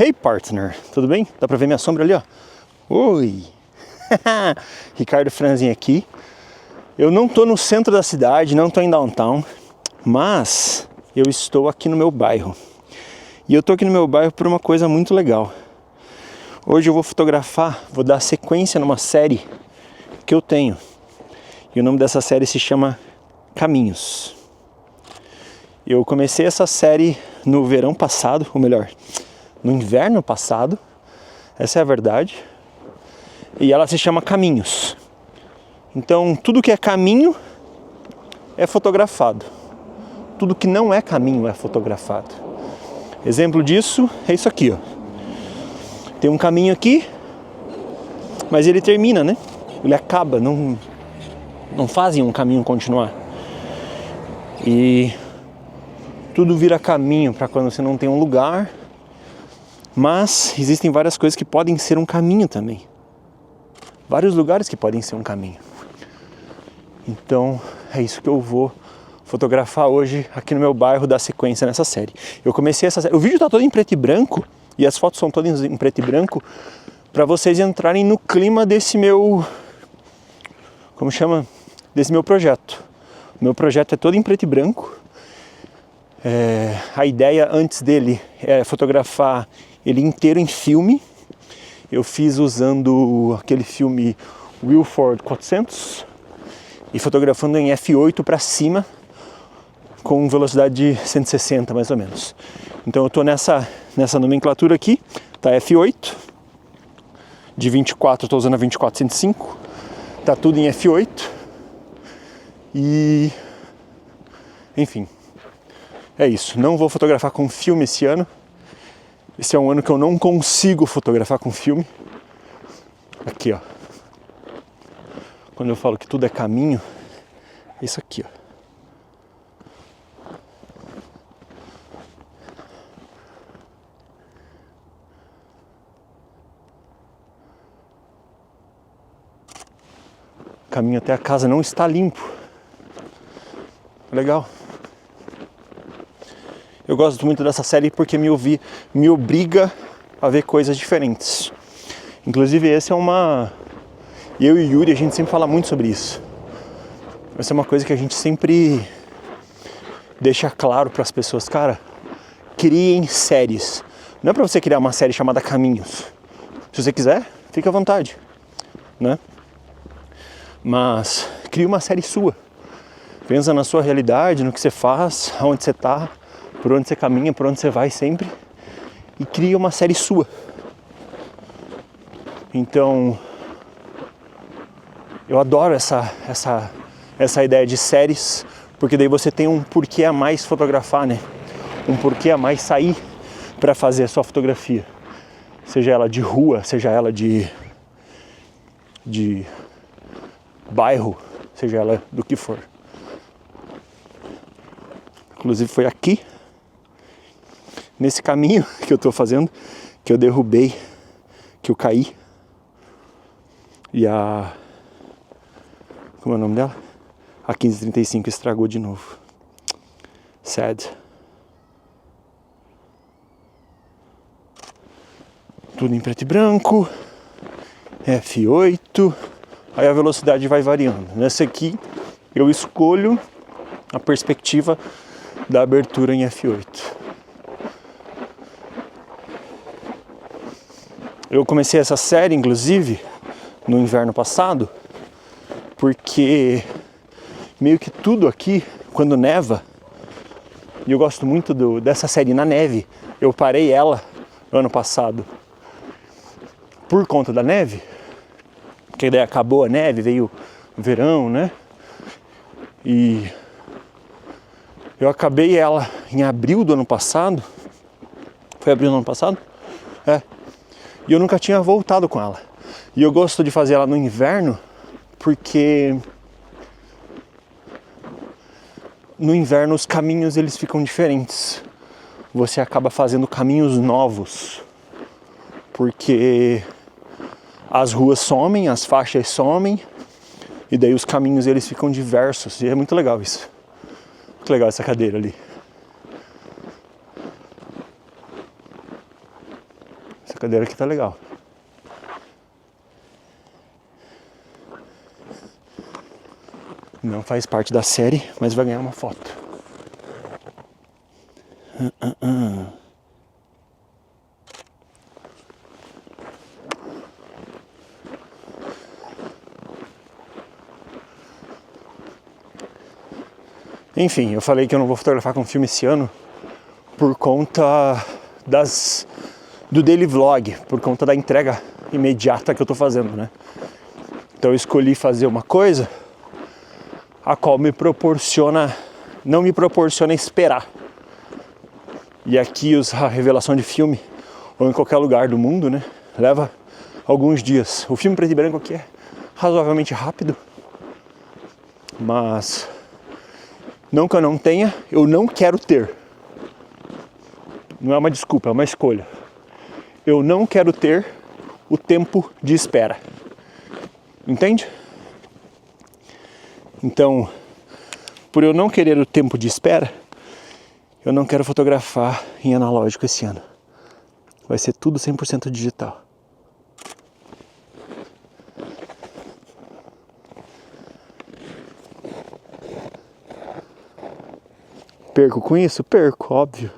Hey partner, tudo bem? Dá pra ver minha sombra ali, ó? Oi! Ricardo Franzin aqui. Eu não tô no centro da cidade, não tô em downtown, mas eu estou aqui no meu bairro. E eu tô aqui no meu bairro por uma coisa muito legal. Hoje eu vou fotografar, vou dar sequência numa série que eu tenho. E o nome dessa série se chama Caminhos. Eu comecei essa série no verão passado, ou melhor, no inverno passado, essa é a verdade, e ela se chama Caminhos. Então, tudo que é caminho é fotografado, tudo que não é caminho é fotografado. Exemplo disso é isso aqui, ó. Tem um caminho aqui, mas ele termina, né? Ele acaba, não fazem um caminho continuar. E tudo vira caminho para quando você não tem um lugar. Mas existem várias coisas que podem ser um caminho também. Vários lugares que podem ser um caminho. Então é isso que eu vou fotografar hoje aqui no meu bairro, dar sequência nessa série. Eu comecei essa série. O vídeo tá todo em preto e branco e as fotos são todas em preto e branco para vocês entrarem no clima desse meu... Como chama? Desse meu projeto. O meu projeto é todo em preto e branco. A ideia antes dele é fotografar ele inteiro em filme. Eu fiz usando aquele filme Wilford 400 e fotografando em f8 para cima com velocidade de 160 mais ou menos. Então eu estou nessa nomenclatura aqui, tá f8, de 24 eu estou usando a 24-105, tá tudo em f8 e enfim. É isso, não vou fotografar com filme esse ano. Esse é um ano que eu não consigo fotografar com filme. Aqui, ó. Quando eu falo que tudo é caminho, é isso aqui, ó. O caminho até a casa não está limpo. Legal. Eu gosto muito dessa série porque me obriga a ver coisas diferentes. Inclusive esse é uma... Eu e o Yuri, a gente sempre fala muito sobre isso. Essa é uma coisa que a gente sempre deixa claro para as pessoas. Cara, criem séries. Não é para você criar uma série chamada Caminhos. Se você quiser, fica à vontade, né? Mas crie uma série sua. Pensa na sua realidade, no que você faz, aonde você está, por onde você caminha, por onde você vai sempre, e cria uma série sua. Então, eu adoro essa ideia de séries, porque daí você tem um porquê a mais fotografar, né? Um porquê a mais sair para fazer a sua fotografia. Seja ela de rua, seja ela de bairro, seja ela do que for. Inclusive foi aqui, nesse caminho que eu tô fazendo, que eu derrubei, que eu caí. E como é o nome dela? A 1535 estragou de novo. Sad. Tudo em preto e branco. F8. Aí a velocidade vai variando. Nessa aqui eu escolho a perspectiva da abertura em f8. Eu comecei essa série, inclusive, no inverno passado, porque meio que tudo aqui, quando neva, e eu gosto muito dessa série na neve, eu parei ela ano passado por conta da neve, porque daí acabou a neve, veio o verão, né? E eu acabei ela em abril do ano passado. Foi abril do ano passado? É. E eu nunca tinha voltado com ela. E eu gosto de fazer ela no inverno, porque no inverno os caminhos eles ficam diferentes. Você acaba fazendo caminhos novos, porque as ruas somem, as faixas somem, e daí os caminhos eles ficam diversos. E é muito legal isso. Muito legal essa cadeira ali. Essa cadeira aqui tá legal. Não faz parte da série, mas vai ganhar uma foto. Enfim, eu falei que eu não vou fotografar com filme esse ano por conta do daily vlog, por conta da entrega imediata que eu tô fazendo, né? Então eu escolhi fazer uma coisa a qual não me proporciona esperar. E aqui a revelação de filme, ou em qualquer lugar do mundo, né, leva alguns dias. O filme preto e branco aqui é razoavelmente rápido, mas não que eu não tenha, eu não quero ter. Não é uma desculpa, é uma escolha. Eu não quero ter o tempo de espera. Entende? Então, por eu não querer o tempo de espera, eu não quero fotografar em analógico esse ano. Vai ser tudo 100% digital. Perco com isso? Perco, óbvio.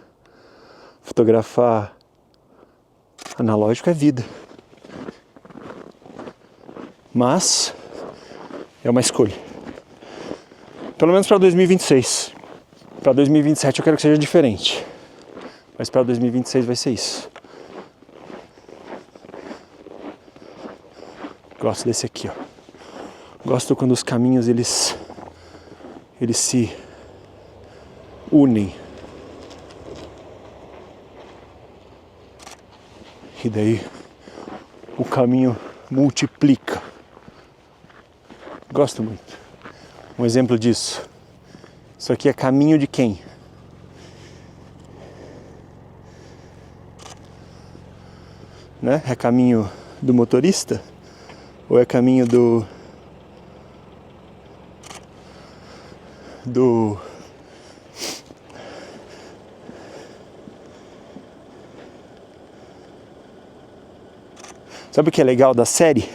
Fotografar analógico é vida. Mas é uma escolha. Pelo menos para 2026. Para 2027 eu quero que seja diferente. Mas para 2026 vai ser isso. Gosto desse aqui, ó. Gosto quando os caminhos eles se unem. E daí o caminho multiplica. Gosto muito. Um exemplo disso. Isso aqui é caminho de quem? Né? É caminho do motorista? Ou é caminho do Sabe o que é legal da série?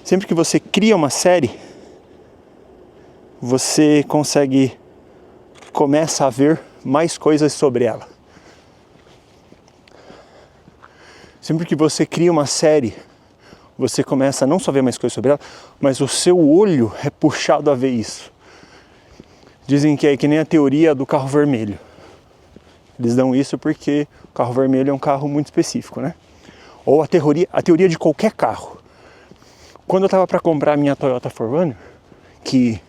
Sempre que você cria uma série, você começa a ver mais coisas sobre ela. Sempre que você cria uma série, você começa a não só ver mais coisas sobre ela, mas o seu olho é puxado a ver isso. Dizem que é que nem a teoria do carro vermelho. Eles dão isso porque o carro vermelho é um carro muito específico, né? Ou a teoria de qualquer carro. Quando eu estava para comprar a minha Toyota 4Runner, que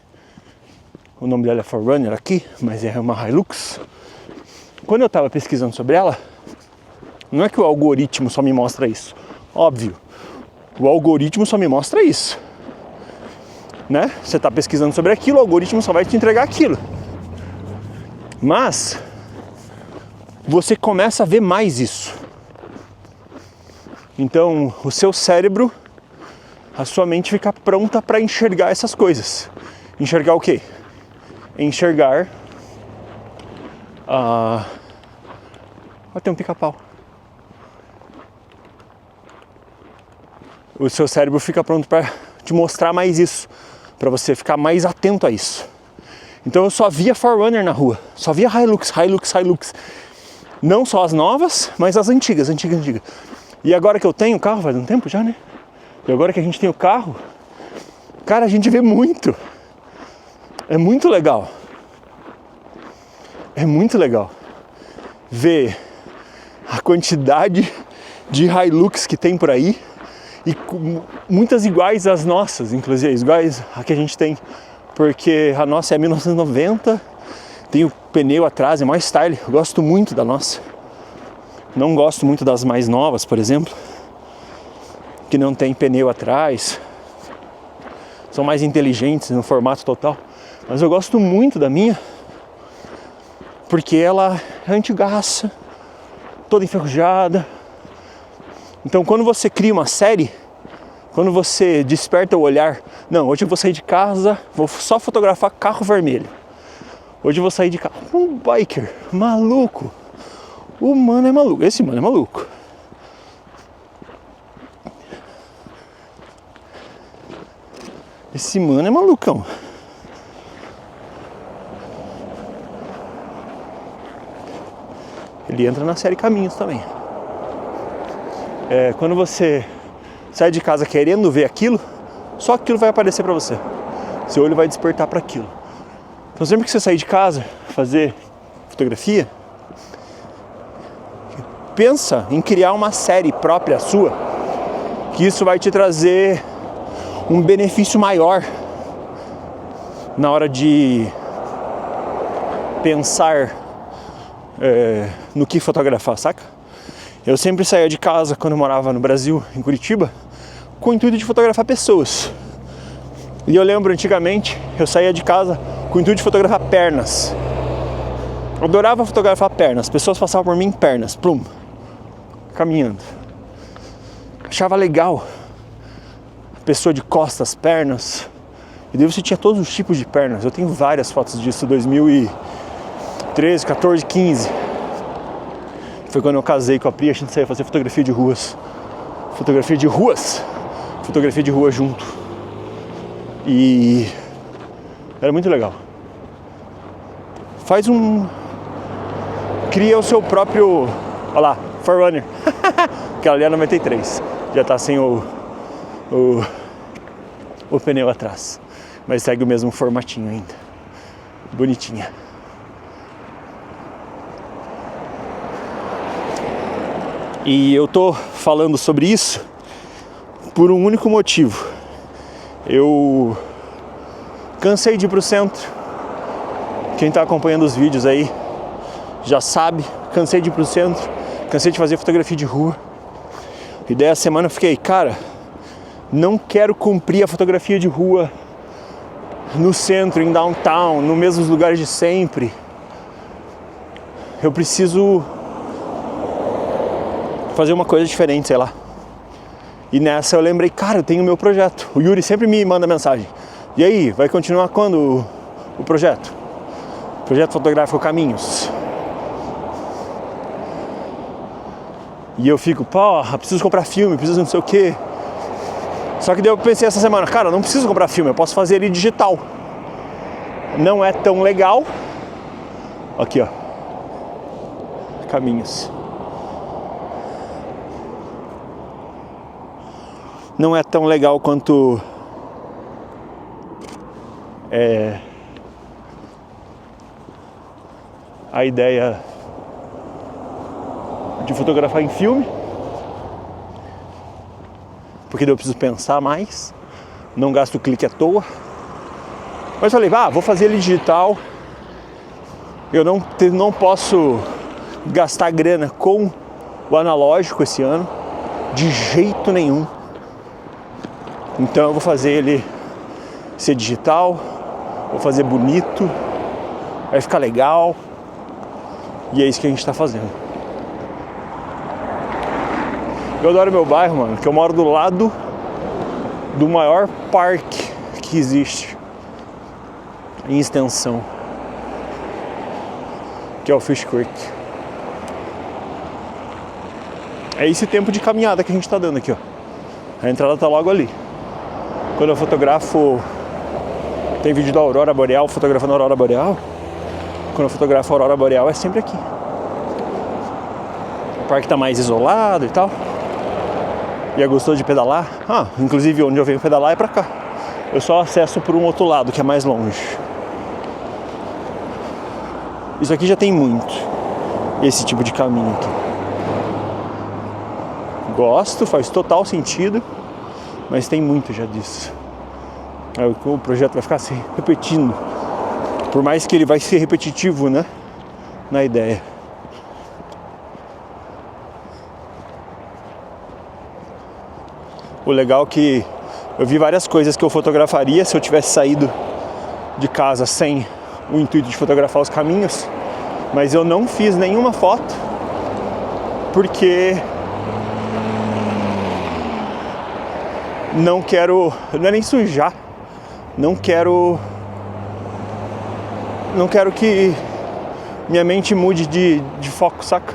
o nome dela é 4Runner aqui, mas é uma Hilux. Quando eu estava pesquisando sobre ela, não é que o algoritmo só me mostra isso. Óbvio, o algoritmo só me mostra isso. Né? Você está pesquisando sobre aquilo, o algoritmo só vai te entregar aquilo. Mas você começa a ver mais isso. Então, o seu cérebro, a sua mente fica pronta para enxergar essas coisas. Enxergar o quê? Enxergar... tem um pica-pau. O seu cérebro fica pronto para te mostrar mais isso, para você ficar mais atento a isso. Então eu só via 4Runner na rua, só via Hilux. Não só as novas, mas as antigas. E agora que eu tenho o carro, faz um tempo já, né? E agora que a gente tem o carro, cara, a gente vê muito. É muito legal. É muito legal ver a quantidade de Hilux que tem por aí e muitas iguais às nossas, inclusive iguais a que a gente tem, porque a nossa é 1990, tem o pneu atrás, é mais style. Eu gosto muito da nossa. Não gosto muito das mais novas, por exemplo, que não tem pneu atrás, são mais inteligentes no formato total. Mas eu gosto muito da minha, porque ela é antigaça, toda enferrujada. Então quando você cria uma série, quando você desperta o olhar, não, hoje eu vou sair de casa, vou só fotografar carro vermelho. Hoje eu vou sair de casa, um biker maluco. O mano é maluco, esse mano é maluco. Esse mano é malucão. Ele entra na série Caminhos também. Quando você sai de casa querendo ver aquilo, só aquilo vai aparecer pra você. Seu olho vai despertar para aquilo. Então sempre que você sair de casa, fazer fotografia, pensa em criar uma série própria sua, que isso vai te trazer um benefício maior na hora de pensar no que fotografar, saca? Eu sempre saía de casa quando eu morava no Brasil, em Curitiba, com o intuito de fotografar pessoas. E eu lembro antigamente, eu saía de casa com o intuito de fotografar pernas. Eu adorava fotografar pernas, pessoas passavam por mim em pernas, plum, caminhando. Achava legal. Pessoa de costas, pernas. E daí você tinha todos os tipos de pernas. Eu tenho várias fotos disso, 2013, 14, 15. Foi quando eu casei com a Pri, a gente saiu fazer fotografia de ruas. Fotografia de ruas. Fotografia de rua junto. E era muito legal. Cria o seu próprio... Olha lá, Forerunner. Aquela ali é 93. Já tá sem o pneu atrás. Mas segue o mesmo formatinho ainda. Bonitinha. E eu tô falando sobre isso por um único motivo. Eu cansei de ir pro centro. Quem tá acompanhando os vídeos aí já sabe. Cansei de ir pro centro. Cansei de fazer fotografia de rua. E daí a semana eu fiquei, cara, não quero cumprir a fotografia de rua no centro, em downtown, nos mesmos lugares de sempre. Eu preciso fazer uma coisa diferente, sei lá. E nessa eu lembrei, cara, eu tenho o meu projeto. O Yuri sempre me manda mensagem. E aí, vai continuar quando o projeto? Projeto Fotográfico Caminhos. E eu fico, porra, preciso comprar filme, preciso não sei o quê. Só que daí eu pensei essa semana, cara, eu não preciso comprar filme, eu posso fazer ele digital. Não é tão legal. Aqui, ó. Caminhos. Não é tão legal quanto a ideia de fotografar em filme, porque daí eu preciso pensar mais, não gasto clique à toa. Mas falei, vou fazer ele digital. Eu não posso gastar grana com o analógico esse ano, de jeito nenhum. Então eu vou fazer ele ser digital, vou fazer bonito, vai ficar legal. E é isso que a gente tá fazendo. Eu adoro meu bairro, mano, porque eu moro do lado do maior parque que existe em extensão, que é o Fish Creek. É esse tempo de caminhada que a gente tá dando aqui, ó. A entrada tá logo ali. Quando eu fotografo, tem vídeo da Aurora Boreal, fotografando a Aurora Boreal. Quando eu fotografo a Aurora Boreal é sempre aqui. O parque tá mais isolado e tal. E é gostoso de pedalar. Inclusive onde eu venho pedalar é pra cá. Eu só acesso por um outro lado, que é mais longe. Isso aqui já tem muito, esse tipo de caminho aqui. Gosto, faz total sentido, mas tem muito já disso. O projeto vai ficar se repetindo, por mais que ele vai ser repetitivo, né, na ideia. O legal é que eu vi várias coisas que eu fotografaria se eu tivesse saído de casa sem o intuito de fotografar os caminhos, mas eu não fiz nenhuma foto porque não é nem sujar, não quero que minha mente mude de foco, saca?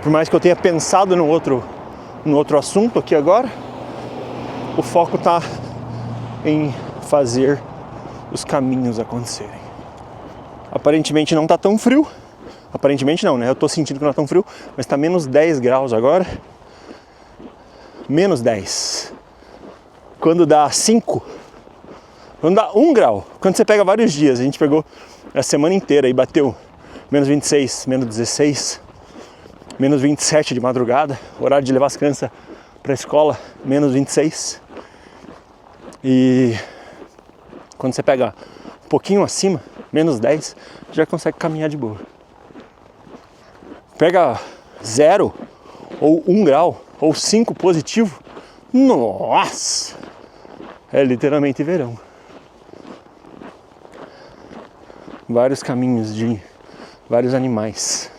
Por mais que eu tenha pensado no outro assunto aqui agora, o foco tá em fazer os caminhos acontecerem. Aparentemente não tá tão frio. Aparentemente não, né? Eu tô sentindo que não tá tão frio, mas tá menos 10 graus agora. Menos 10. Quando dá 5, quando dá 1 grau, quando você pega vários dias, a gente pegou a semana inteira e bateu menos 26, menos 16, menos 27 de madrugada, horário de levar as crianças pra escola, menos 26. E quando você pega um pouquinho acima, menos 10, já consegue caminhar de boa. Pega 0 ou 1 grau ou 5 positivo, nossa, é literalmente verão. Vários caminhos de vários animais.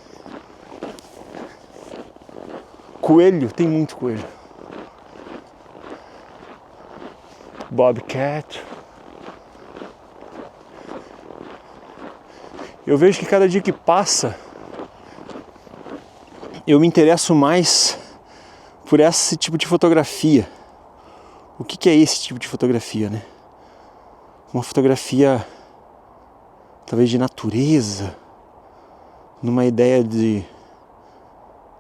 Coelho, tem muito coelho. Bobcat. Eu vejo que cada dia que passa, eu me interesso mais por esse tipo de fotografia. O que é esse tipo de fotografia, né? Uma fotografia talvez de natureza, numa ideia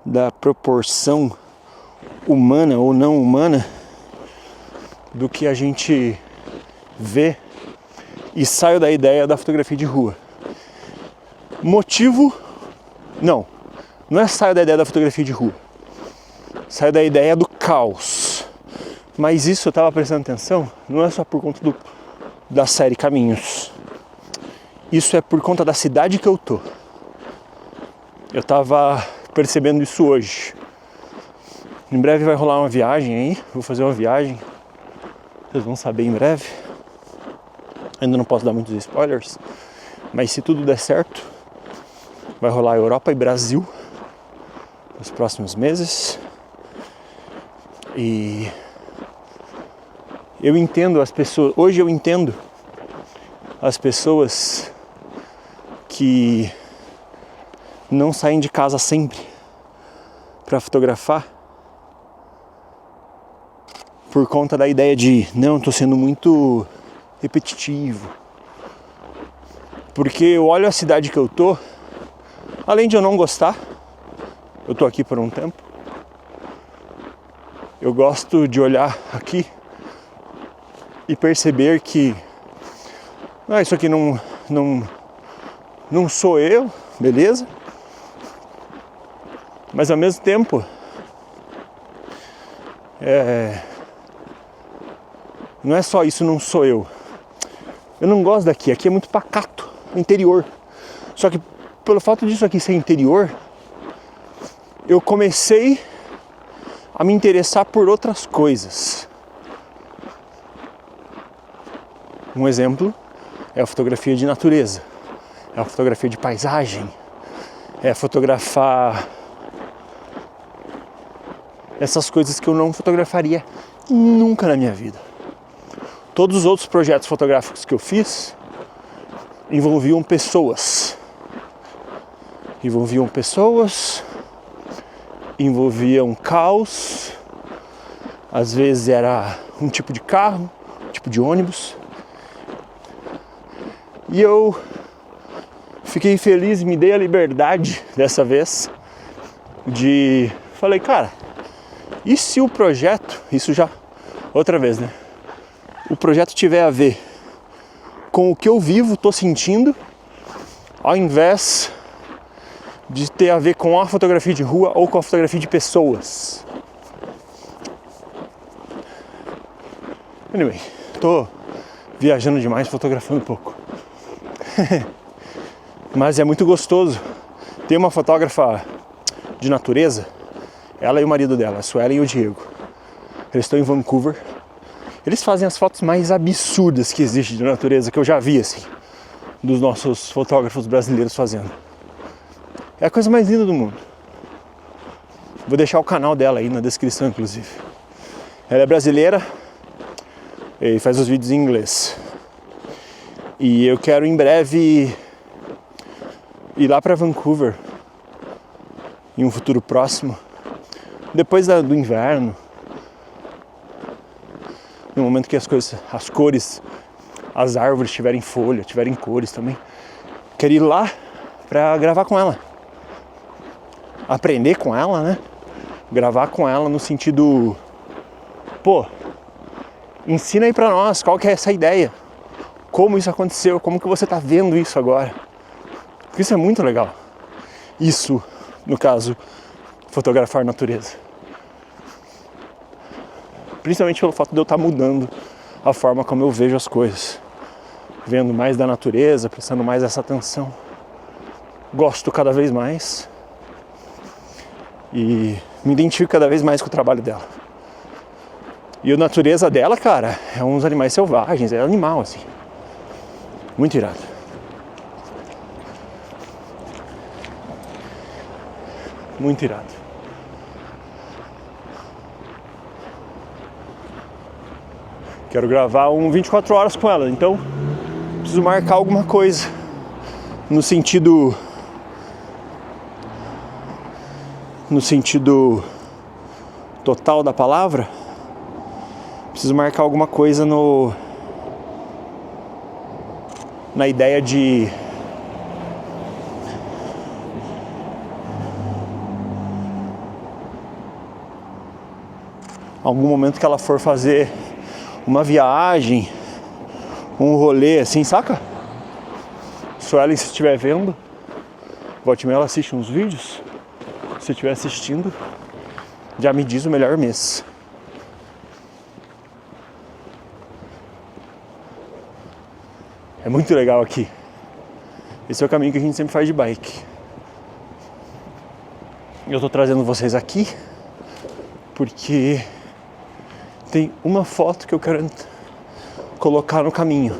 da proporção humana ou não humana do que a gente vê, e saio da ideia da fotografia de rua. Motivo, não é saio da ideia da fotografia de rua, saio da ideia do caos. Mas isso eu estava prestando atenção, não é só por conta da série Caminhos. Isso é por conta da cidade que eu tô. Eu estava percebendo isso hoje. Em breve vai rolar uma viagem aí, vou fazer uma viagem. Vocês vão saber em breve. Ainda não posso dar muitos spoilers, mas se tudo der certo, vai rolar Europa e Brasil nos próximos meses. E eu entendo as pessoas, hoje eu entendo as pessoas que não saem de casa sempre para fotografar por conta da ideia de não, tô sendo muito repetitivo. Porque eu olho a cidade que eu tô, além de eu não gostar, eu tô aqui por um tempo, eu gosto de olhar aqui e perceber que isso aqui não sou eu, beleza? Mas ao mesmo tempo não é só isso, não sou eu. Eu não gosto daqui, aqui é muito pacato, interior. Só que pelo fato disso aqui ser interior, eu comecei a me interessar por outras coisas. Um exemplo é a fotografia de natureza, é a fotografia de paisagem, é fotografar essas coisas que eu não fotografaria nunca na minha vida. Todos os outros projetos fotográficos que eu fiz envolviam pessoas, envolviam caos, às vezes era um tipo de carro, um tipo de ônibus. E eu fiquei feliz e me dei a liberdade dessa vez de... Falei, cara, e se o projeto, isso já outra vez, né? O projeto tiver a ver com o que eu vivo, tô sentindo, ao invés de ter a ver com a fotografia de rua ou com a fotografia de pessoas. Anyway, tô viajando demais, fotografando pouco. Mas é muito gostoso. Tem uma fotógrafa de natureza, ela e o marido dela, a Suelen e o Diego. Eles estão em Vancouver. Eles fazem as fotos mais absurdas que existem de natureza, que eu já vi, assim, dos nossos fotógrafos brasileiros fazendo. É a coisa mais linda do mundo. Vou deixar o canal dela aí na descrição, inclusive. Ela é brasileira e faz os vídeos em inglês. E eu quero em breve ir lá para Vancouver, em um futuro próximo, depois do inverno, no momento que as cores as árvores tiverem folha, tiverem cores também. Quero ir lá pra gravar com ela. Aprender com ela, né? Gravar com ela no sentido... Pô, ensina aí pra nós qual que é essa ideia. Como isso aconteceu, como que você tá vendo isso agora. Porque isso é muito legal. Isso, no caso, fotografar natureza. Principalmente pelo fato de eu estar mudando a forma como eu vejo as coisas. Vendo mais da natureza, prestando mais essa atenção. Gosto cada vez mais. E me identifico cada vez mais com o trabalho dela. E a natureza dela, cara, é uns animais selvagens, é animal, assim. Muito irado. Muito irado. Quero gravar um 24 horas com ela, então preciso marcar alguma coisa no sentido total da palavra. Preciso marcar alguma coisa na ideia de algum momento que ela for fazer uma viagem, um rolê assim, saca? Se ela estiver vendo, volte e meia ela assiste uns vídeos. Se estiver assistindo, já me diz o melhor mês. É muito legal aqui. Esse é o caminho que a gente sempre faz de bike. Eu tô trazendo vocês aqui porque tem uma foto que eu quero colocar no caminho,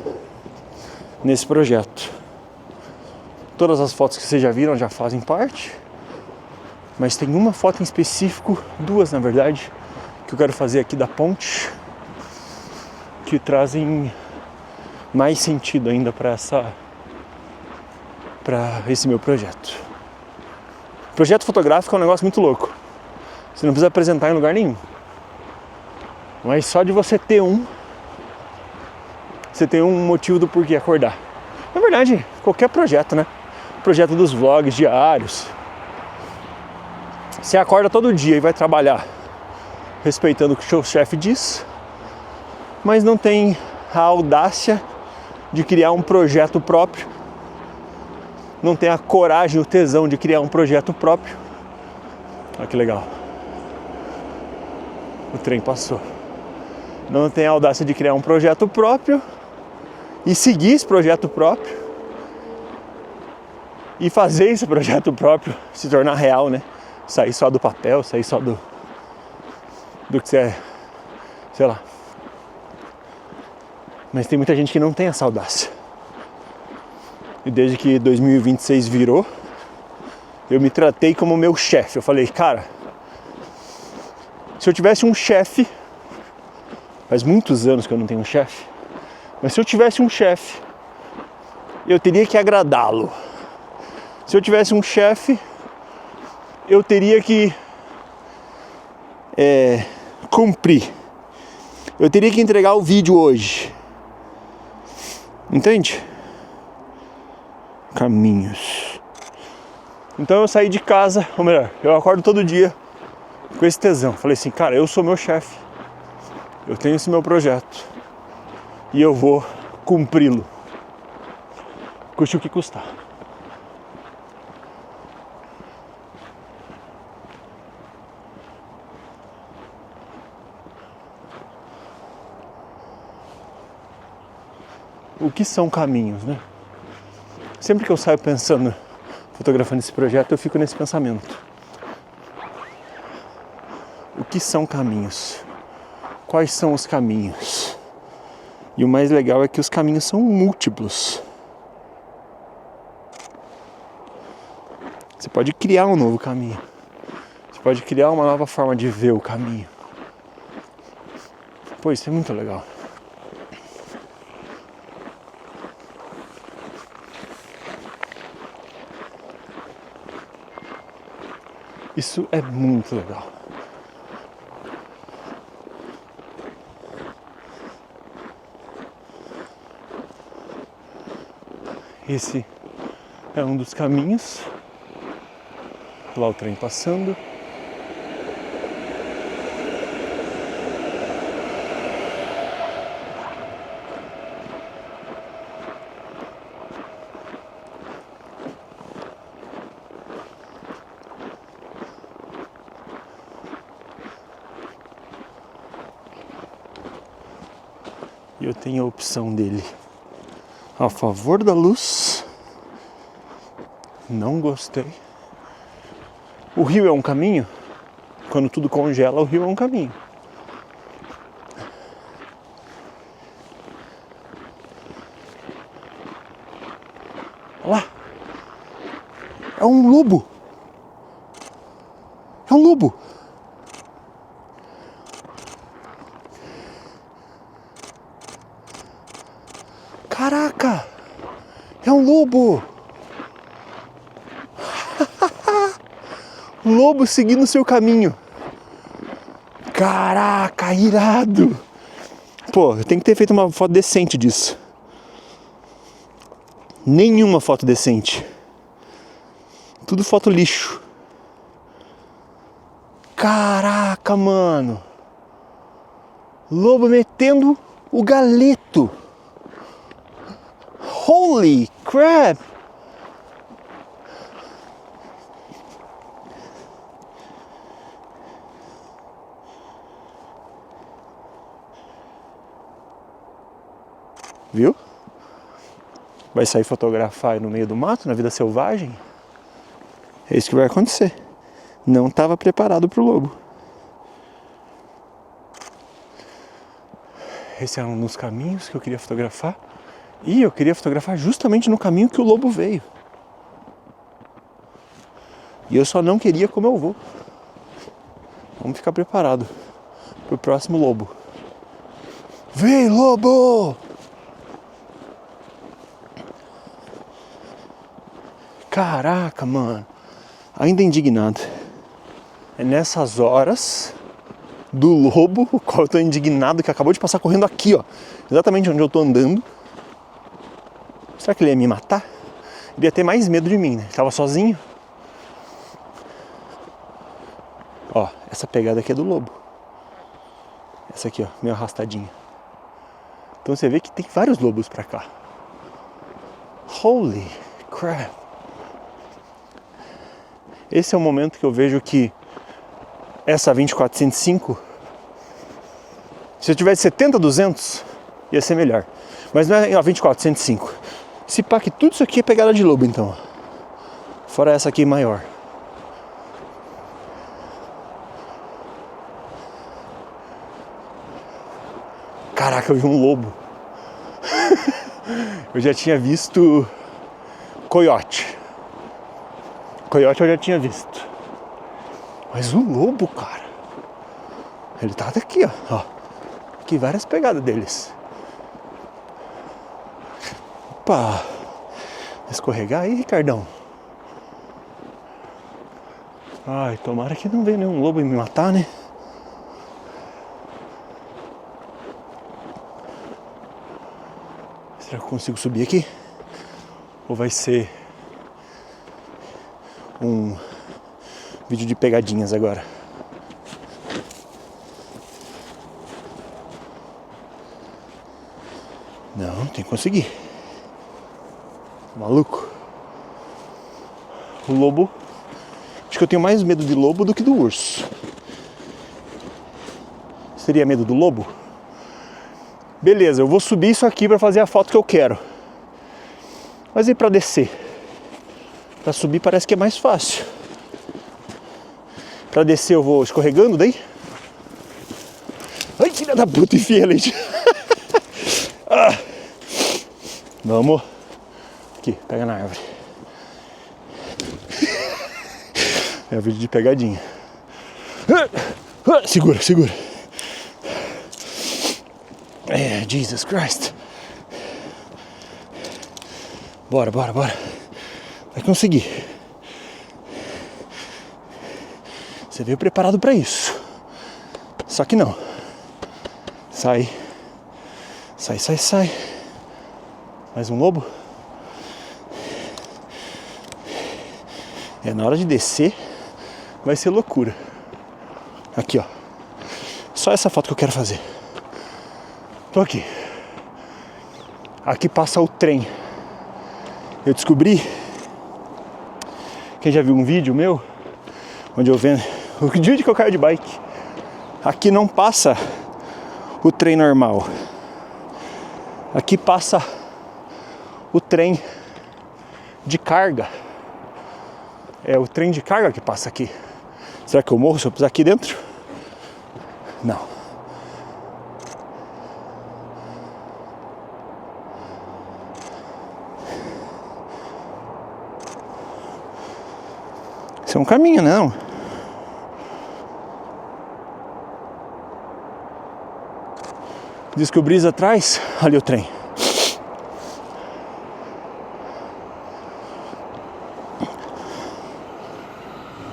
nesse projeto. Todas as fotos que vocês já viram já fazem parte, mas tem uma foto em específico, duas na verdade, que eu quero fazer aqui da ponte, que trazem mais sentido ainda para esse meu projeto. Projeto fotográfico é um negócio muito louco. Você não precisa apresentar em lugar nenhum. Mas só de você ter você tem um motivo do porquê acordar. Na verdade, qualquer projeto, né? Projeto dos vlogs diários. Você acorda todo dia e vai trabalhar respeitando o que o seu chefe diz, mas não tem a audácia de criar um projeto próprio. Não tem a coragem, o tesão de criar um projeto próprio. Olha que legal. O trem passou. Não tem a audácia de criar um projeto próprio e seguir esse projeto próprio e fazer esse projeto próprio se tornar real, né? Sair só do papel, sair só do que você é, sei lá. Mas tem muita gente que não tem essa audácia. E desde que 2026 virou, eu me tratei como meu chefe. Eu falei, cara, se eu tivesse um chefe, faz muitos anos que eu não tenho um chefe, mas se eu tivesse um chefe, eu teria que agradá-lo. Se eu tivesse um chefe, eu teria que cumprir. Eu teria que entregar o vídeo hoje. Entende? Caminhos. Então eu saí de casa, ou melhor, eu acordo todo dia com esse tesão. Falei assim, cara, eu sou meu chefe. Eu tenho esse meu projeto. E eu vou cumpri-lo. Custe o que custar. O que são caminhos, né? Sempre que eu saio pensando, fotografando esse projeto, eu fico nesse pensamento. O que são caminhos? Quais são os caminhos? E o mais legal é que os caminhos são múltiplos. Você pode criar um novo caminho. Você pode criar uma nova forma de ver o caminho. Pô, isso é muito legal. Isso é muito legal. Esse é um dos caminhos. Lá o trem passando. E eu tenho a opção dele a favor da luz. Não gostei. O rio é um caminho. Quando tudo congela, o rio é um caminho. Olha lá. É um lobo. É um lobo. Caraca. É um lobo. Lobo seguindo o seu caminho. Caraca, irado. Pô, eu tenho que ter feito uma foto decente disso. Nenhuma foto decente. Tudo foto lixo. Caraca, mano. Lobo metendo o galeto. Holy crap. Viu? Vai sair fotografar no meio do mato, na vida selvagem? É isso que vai acontecer. Não estava preparado para o lobo. Esse é um dos caminhos que eu queria fotografar. E eu queria fotografar justamente no caminho que o lobo veio. E eu só não queria como eu vou. Vamos ficar preparado pro próximo lobo. Vem, lobo! Caraca, mano. Ainda indignado. É nessas horas do lobo, o qual eu tô indignado, que acabou de passar correndo aqui, ó. Exatamente onde eu tô andando. Será que ele ia me matar? Ele ia ter mais medo de mim, né? Ele tava sozinho. Ó, essa pegada aqui é do lobo. Essa aqui, ó, meio arrastadinha. Então você vê que tem vários lobos pra cá. Holy crap. Esse é o momento que eu vejo que essa 2405, se eu tivesse 70-200, ia ser melhor. Mas não é a 2405. Se pá que tudo isso aqui é pegada de lobo, então. Fora essa aqui maior. Caraca, eu vi um lobo. Eu já tinha visto coiote. Coiote eu já tinha visto. Mas o lobo, cara, ele tá aqui, ó. Aqui várias pegadas deles. Opa! Escorregar aí, Ricardão. Ai, tomara que não venha nenhum lobo me matar, né? Será que eu consigo subir aqui? Ou vai ser um vídeo de pegadinhas agora? Não, tem que conseguir. Maluco. O lobo. Acho que eu tenho mais medo de lobo do que do urso. Seria medo do lobo? Beleza, eu vou subir isso aqui pra fazer a foto que eu quero. Mas e pra descer? Pra subir parece que é mais fácil. Pra descer eu vou escorregando daí? Ai, filha da puta, enfiei a leite. Ah. Vamos. Aqui, pega na árvore. É o vídeo de pegadinha. Segura, segura. É, Jesus Christ. Bora, bora, bora. Vai conseguir. Você veio preparado pra isso. Só que não. Sai. Sai, sai, sai. Mais um lobo? Na hora de descer vai ser loucura. Aqui, ó. Só essa foto que eu quero fazer. Tô aqui. Aqui passa o trem. Eu descobri. Quem já viu um vídeo meu, onde eu vendo o dia que eu caio de bike, aqui não passa o trem normal. Aqui passa o trem de carga. É o trem de carga que passa aqui. Será que eu morro se eu pisar aqui dentro? Não. Isso é um caminho, não? Descobri atrás, ali o trem.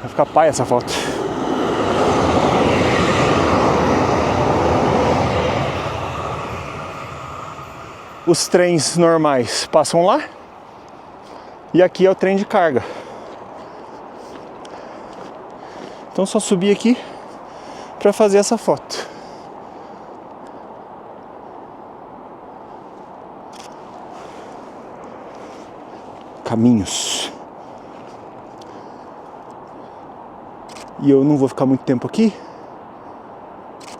Vai ficar pai essa foto. Os trens normais passam lá. E aqui é o trem de carga. Então só subi aqui para fazer essa foto. Caminhos. E eu não vou ficar muito tempo aqui,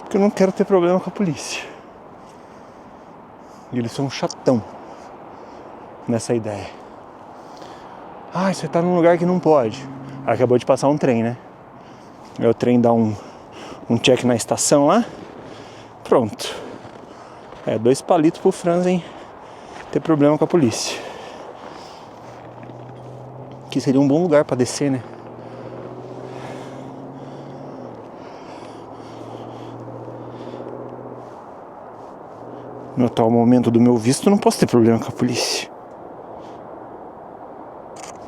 porque eu não quero ter problema com a polícia. E eles são chatão nessa ideia. Ah, você tá num lugar que não pode. Acabou de passar um trem, né? Aí o trem dá um check na estação lá. Pronto. 2 palitos pro Franzen ter problema com a polícia. Que seria um bom lugar pra descer, né? No atual momento do meu visto, não posso ter problema com a polícia.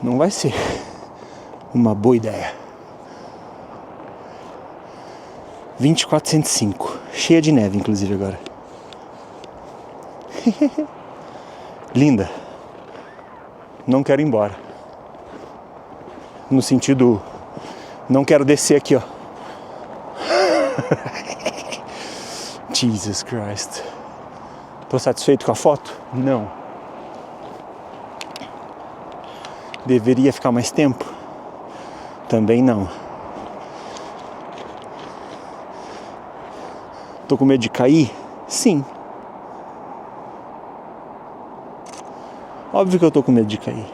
Não vai ser uma boa ideia. 2405. Cheia de neve, inclusive, agora. Linda. Não quero ir embora. No sentido, não quero descer aqui, ó. Jesus Christ. Tô satisfeito com a foto? Não. Deveria ficar mais tempo? Também não. Tô com medo de cair? Sim. Óbvio que eu tô com medo de cair.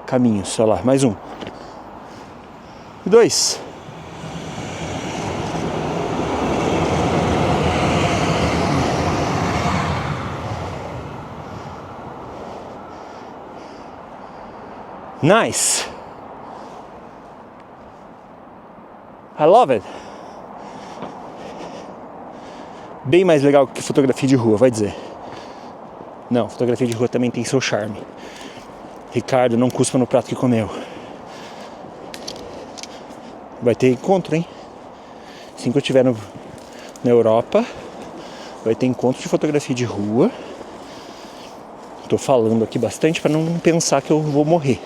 Caminhos, sei lá, mais um. 2. Nice. I love it. Bem mais legal que fotografia de rua, vai dizer. Não, fotografia de rua também tem seu charme. Ricardo, não cuspa no prato que comeu. Vai ter encontro, hein? Assim que eu estiver na Europa, vai ter encontro de fotografia de rua. Tô falando aqui bastante para não pensar que eu vou morrer.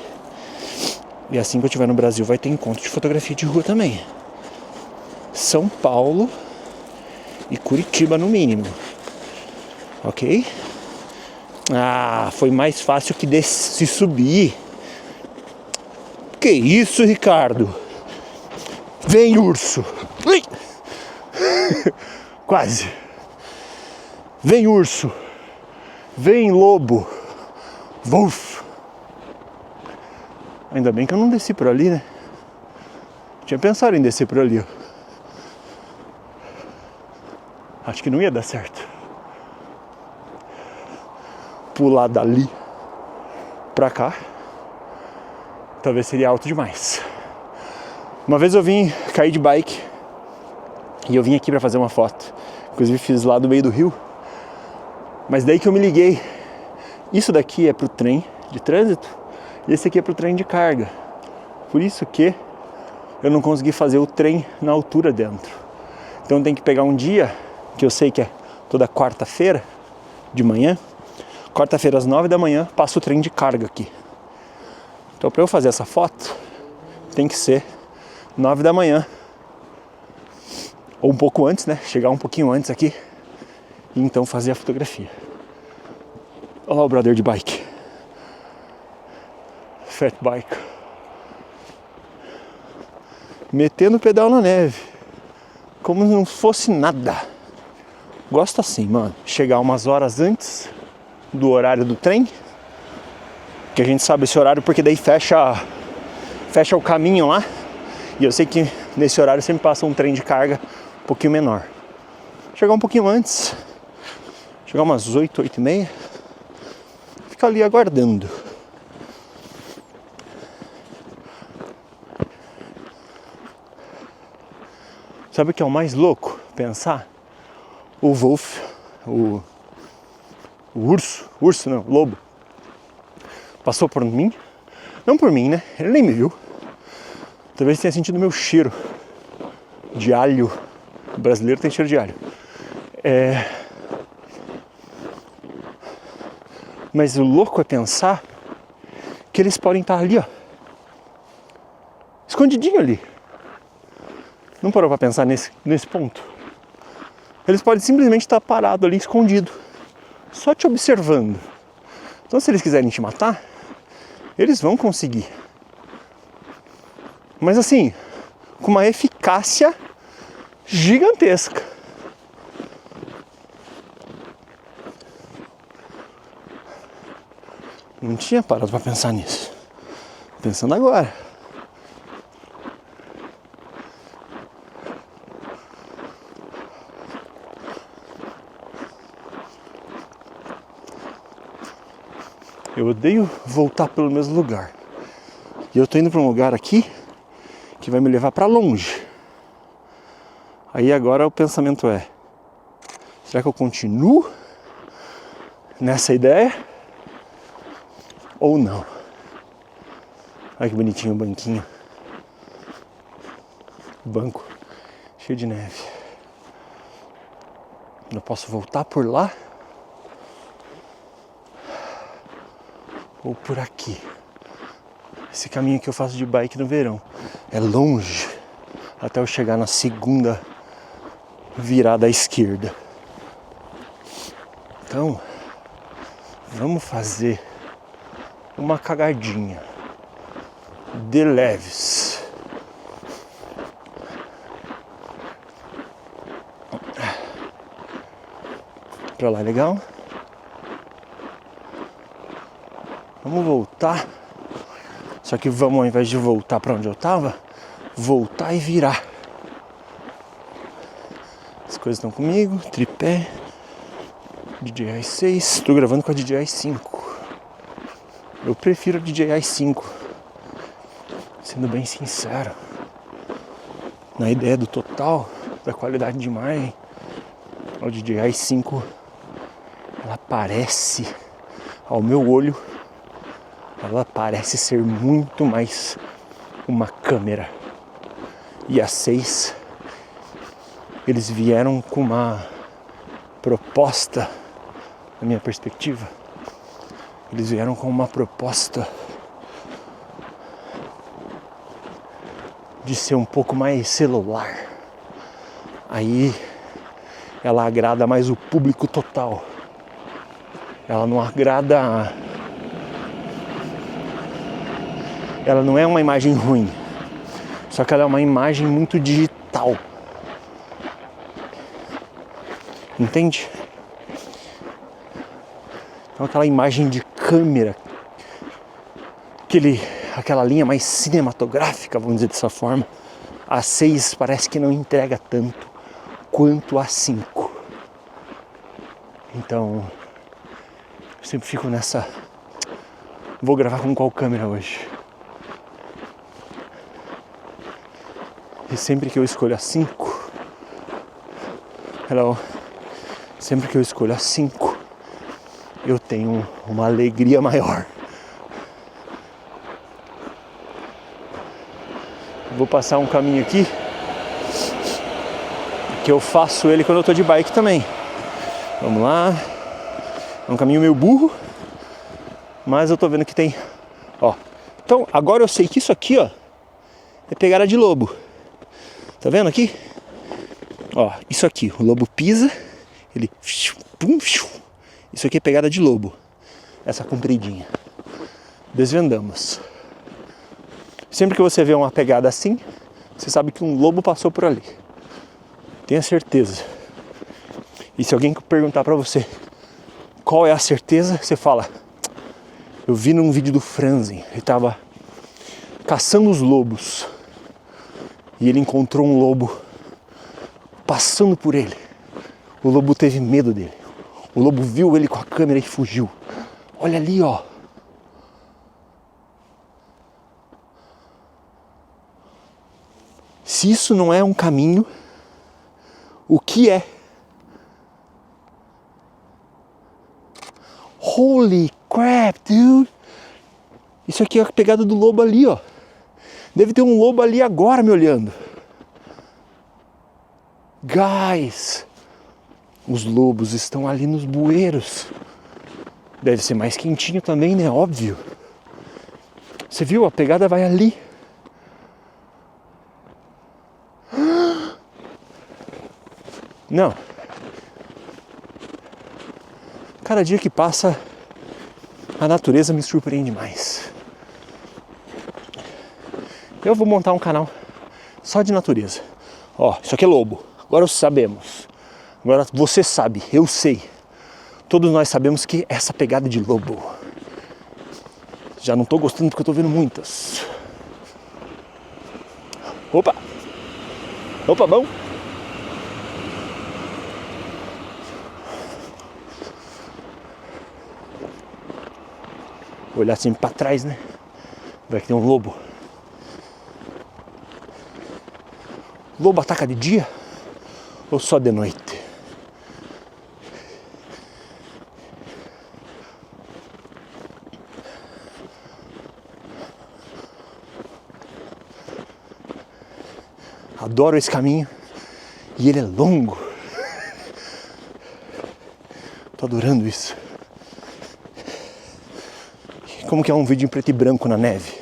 E assim que eu estiver no Brasil, vai ter encontro de fotografia de rua também. São Paulo e Curitiba no mínimo. Ok? Ah, foi mais fácil que se subir. Que isso, Ricardo? Vem, urso! Ui! Quase! Vem, urso! Vem, lobo! Wolf! Ainda bem que eu não desci por ali, né? Tinha pensado em descer por ali, ó. Acho que não ia dar certo. Pular dali pra cá, talvez seria alto demais. Uma vez eu vim cair de bike e eu vim aqui pra fazer uma foto. Inclusive fiz lá do meio do rio. Mas daí que eu me liguei. Isso daqui é pro trem de trânsito e esse aqui é pro trem de carga. Por isso que eu não consegui fazer o trem na altura dentro. Então tem que pegar um dia, que eu sei que é toda quarta-feira, de manhã. Quarta-feira às 9 da manhã passa o trem de carga aqui. Então para eu fazer essa foto tem que ser 9 da manhã. Ou um pouco antes, né? Chegar um pouquinho antes aqui e então fazer a fotografia. Olha lá o brother de bike. Fat bike. Metendo o pedal na neve. Como se não fosse nada. Gosto assim, mano. Chegar umas horas antes do horário do trem. Que a gente sabe esse horário porque daí fecha o caminho lá. E eu sei que nesse horário sempre passa um trem de carga um pouquinho menor. Chegar um pouquinho antes. Chegar umas 8, 8h30. Ficar ali aguardando. Sabe o que é o mais louco? Pensar? O Wolf, o urso não, o lobo, passou por mim, não por mim, né? Ele nem me viu. Talvez tenha sentido meu cheiro de alho. O brasileiro tem cheiro de alho. Mas o louco é pensar que eles podem estar ali, ó, escondidinho ali. Não parou pra pensar nesse ponto? Eles podem simplesmente estar parados ali, escondido, só te observando. Então se eles quiserem te matar, eles vão conseguir. Mas assim, com uma eficácia gigantesca. Não tinha parado pra pensar nisso. Pensando agora. Eu odeio voltar pelo mesmo lugar. E eu tô indo pra um lugar aqui que vai me levar pra longe. Aí agora o pensamento é: será que eu continuo nessa ideia? Ou não? Olha que bonitinho o banquinho. Banco cheio de neve. Eu posso voltar por lá? Ou por aqui? Esse caminho que eu faço de bike no verão é longe até eu chegar na segunda virada à esquerda. Então, vamos fazer uma cagadinha de leves. Pra lá é legal. Vamos voltar. Só que vamos, ao invés de voltar pra onde eu tava, voltar e virar. As coisas estão comigo, tripé, DJI 6, estou gravando com a DJI 5. Eu prefiro a DJI 5, sendo bem sincero. Na ideia do total, da qualidade de imagem, a DJI 5, ela parece, ao meu olho, ela parece ser muito mais uma câmera. E a 6, eles vieram com uma proposta, na minha perspectiva, eles vieram com uma proposta de ser um pouco mais celular. Aí ela agrada mais o público total. Ela não agrada... Ela não é uma imagem ruim, só que ela é uma imagem muito digital. Entende? Então aquela imagem de câmera, aquela linha mais cinematográfica, vamos dizer dessa forma, a 6 parece que não entrega tanto quanto a 5. Então, eu sempre fico nessa... Vou gravar com qual câmera hoje? E sempre que eu escolho a 5, sempre que eu escolho a 5, eu tenho uma alegria maior. Vou passar um caminho aqui que eu faço ele quando eu tô de bike também. Vamos lá. É um caminho meio burro, mas eu tô vendo que tem, ó. Então, agora eu sei que isso aqui, ó, é pegada de lobo. Tá vendo aqui? Ó, isso aqui, o lobo pisa, ele... Isso aqui é pegada de lobo. Essa compridinha. Desvendamos. Sempre que você vê uma pegada assim, você sabe que um lobo passou por ali. Tenha certeza. E se alguém perguntar pra você qual é a certeza, você fala: eu vi num vídeo do Franzen, ele tava caçando os lobos e ele encontrou um lobo passando por ele. O lobo teve medo dele. O lobo viu ele com a câmera e fugiu. Olha ali, ó. Se isso não é um caminho, o que é? Holy crap, dude! Isso aqui é a pegada do lobo ali, ó. Deve ter um lobo ali agora me olhando. Guys, os lobos estão ali nos bueiros. Deve ser mais quentinho também, né? Óbvio. Você viu? A pegada vai ali. Não. Cada dia que passa, a natureza me surpreende mais. Eu vou montar um canal só de natureza. Ó, isso aqui é lobo. Agora sabemos. Agora você sabe, eu sei. Todos nós sabemos que essa pegada de lobo. Já não tô gostando porque eu tô vendo muitas. Opa! Opa, bom? Vou olhar assim pra trás, né? Vai que tem um lobo. Lobo ataca de dia ou só de noite? Adoro esse caminho e ele é longo. Tô adorando isso. Como que é um vídeo em preto e branco na neve?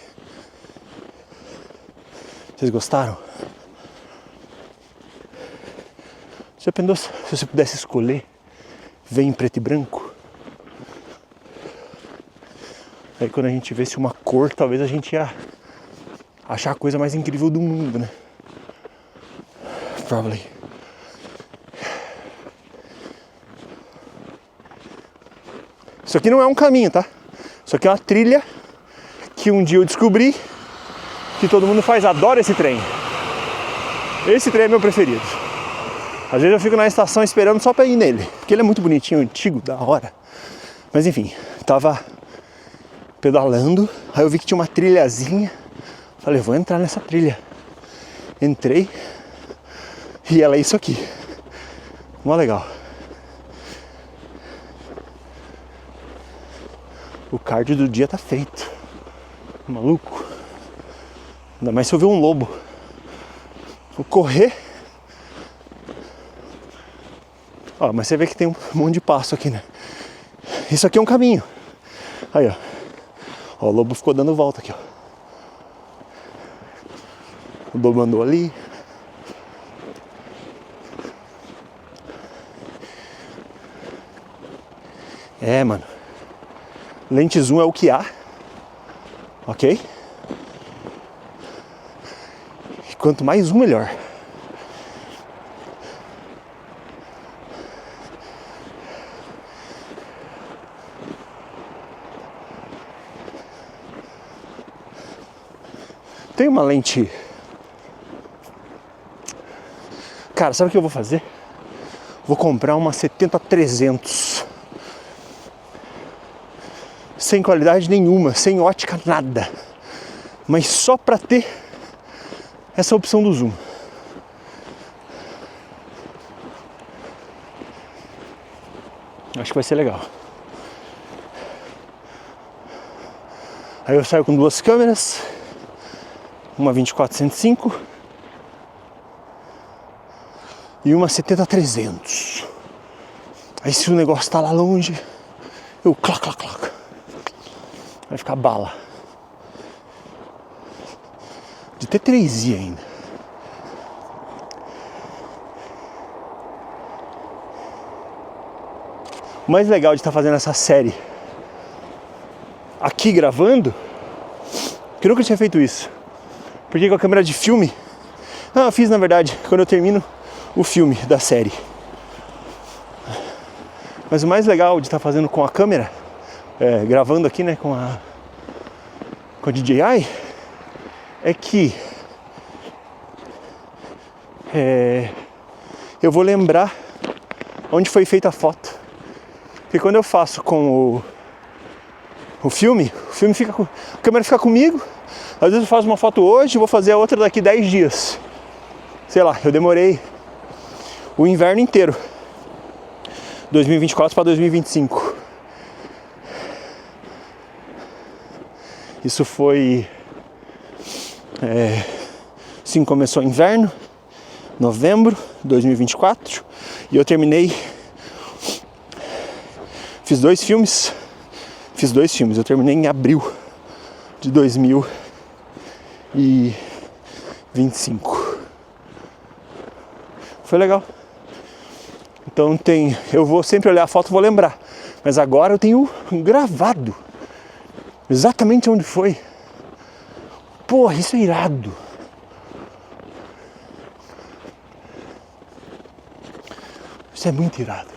Vocês gostaram? Já pensou se você pudesse escolher ver em preto e branco? Aí quando a gente visse uma cor, talvez a gente ia achar a coisa mais incrível do mundo, né? Probably. Isso aqui não é um caminho, tá? Isso aqui é uma trilha que um dia eu descobri que todo mundo faz. Adoro esse trem. Esse trem é meu preferido. Às vezes eu fico na estação esperando só pra ir nele, porque ele é muito bonitinho, antigo, da hora. Mas enfim, tava pedalando, aí eu vi que tinha uma trilhazinha. Falei, vou entrar nessa trilha. Entrei e ela é isso aqui. Mó legal. O cardio do dia tá feito. Maluco. Ainda mais se eu ver um lobo. Vou correr. Ó, mas você vê que tem um monte de passo aqui, né? Isso aqui é um caminho. Aí, ó. Ó, o lobo ficou dando volta aqui, ó. O lobo andou ali. É, mano. Lente zoom é o que há. Ok? E quanto mais zoom, melhor. Tem uma lente... Cara, sabe o que eu vou fazer? Vou comprar uma 70-300. Sem qualidade nenhuma, sem ótica, nada. Mas só pra ter essa opção do zoom. Acho que vai ser legal. Aí eu saio com duas câmeras. Uma 24-105 e uma 70-300. Aí se o negócio tá lá longe, Eu cloc, cloc, cloc. Vai ficar bala. De ter 3i ainda. O mais legal de estar fazendo essa série aqui gravando, que eu nunca tinha feito isso. Porque com a câmera de filme, eu fiz na verdade quando eu termino o filme da série. Mas o mais legal de estar fazendo com a câmera, gravando aqui, né, com a DJI, é que eu vou lembrar onde foi feita a foto. Porque quando eu faço com o filme fica a câmera fica comigo. Às vezes eu faço uma foto hoje e vou fazer a outra daqui 10 dias. Sei lá, eu demorei o inverno inteiro, 2024 para 2025. Isso foi sim, começou inverno, novembro de 2024, e eu terminei. Fiz dois filmes, eu terminei em abril de 2025. Foi legal. Então eu vou sempre olhar a foto e vou lembrar. Mas agora eu tenho gravado exatamente onde foi. Porra, isso é irado. Isso é muito irado.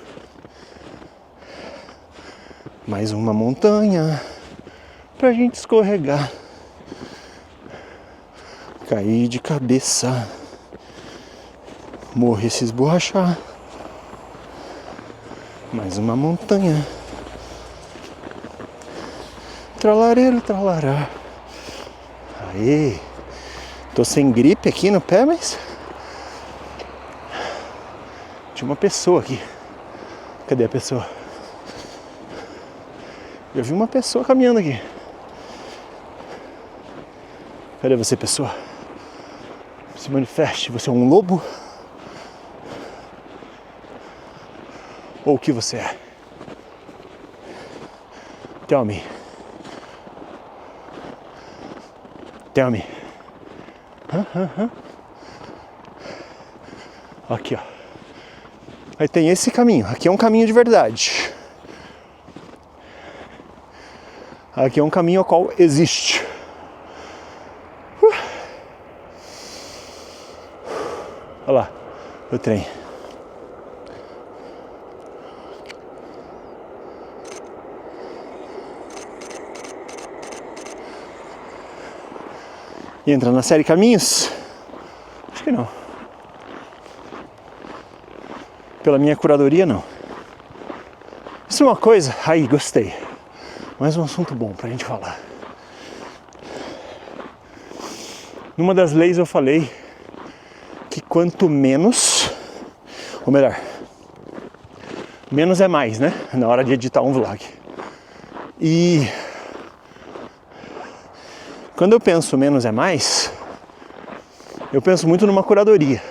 Mais uma montanha pra gente escorregar, cair de cabeça, morrer, se esborrachar. Mais uma montanha. Tralareiro, tralará. Aê! Tô sem gripe aqui no pé, mas tinha uma pessoa aqui. Cadê a pessoa? Eu vi uma pessoa caminhando aqui. Cadê você, pessoa? Se manifeste. Você é um lobo? Ou o que você é? Tell me. Tell me. Aqui, ó. Aí tem esse caminho. Aqui é um caminho de verdade. Aqui é um caminho ao qual existe. Olha lá, o trem. E entra na série Caminhos? Acho que não. Pela minha curadoria, não. Isso é uma coisa... Aí, gostei. Mais um assunto bom pra gente falar. Numa das leis eu falei que quanto menos, ou melhor, menos é mais, né? Na hora de editar um vlog. E quando eu penso menos é mais, eu penso muito numa curadoria.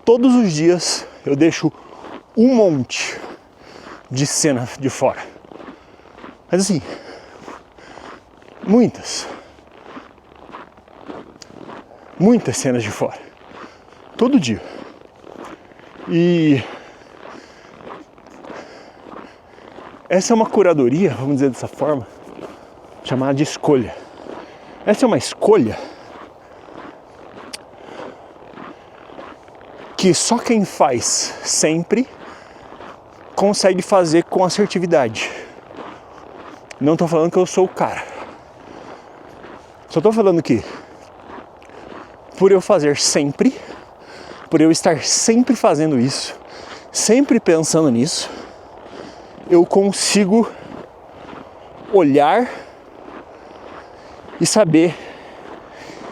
Todos os dias eu deixo um monte de cena de fora. Mas assim, muitas cenas de fora. Todo dia. E essa é uma curadoria, vamos dizer dessa forma, chamada de escolha. Essa é uma escolha que só quem faz sempre consegue fazer com assertividade. Não tô falando que eu sou o cara. Só tô falando que por eu fazer sempre, por eu estar sempre fazendo isso, sempre pensando nisso, eu consigo olhar e saber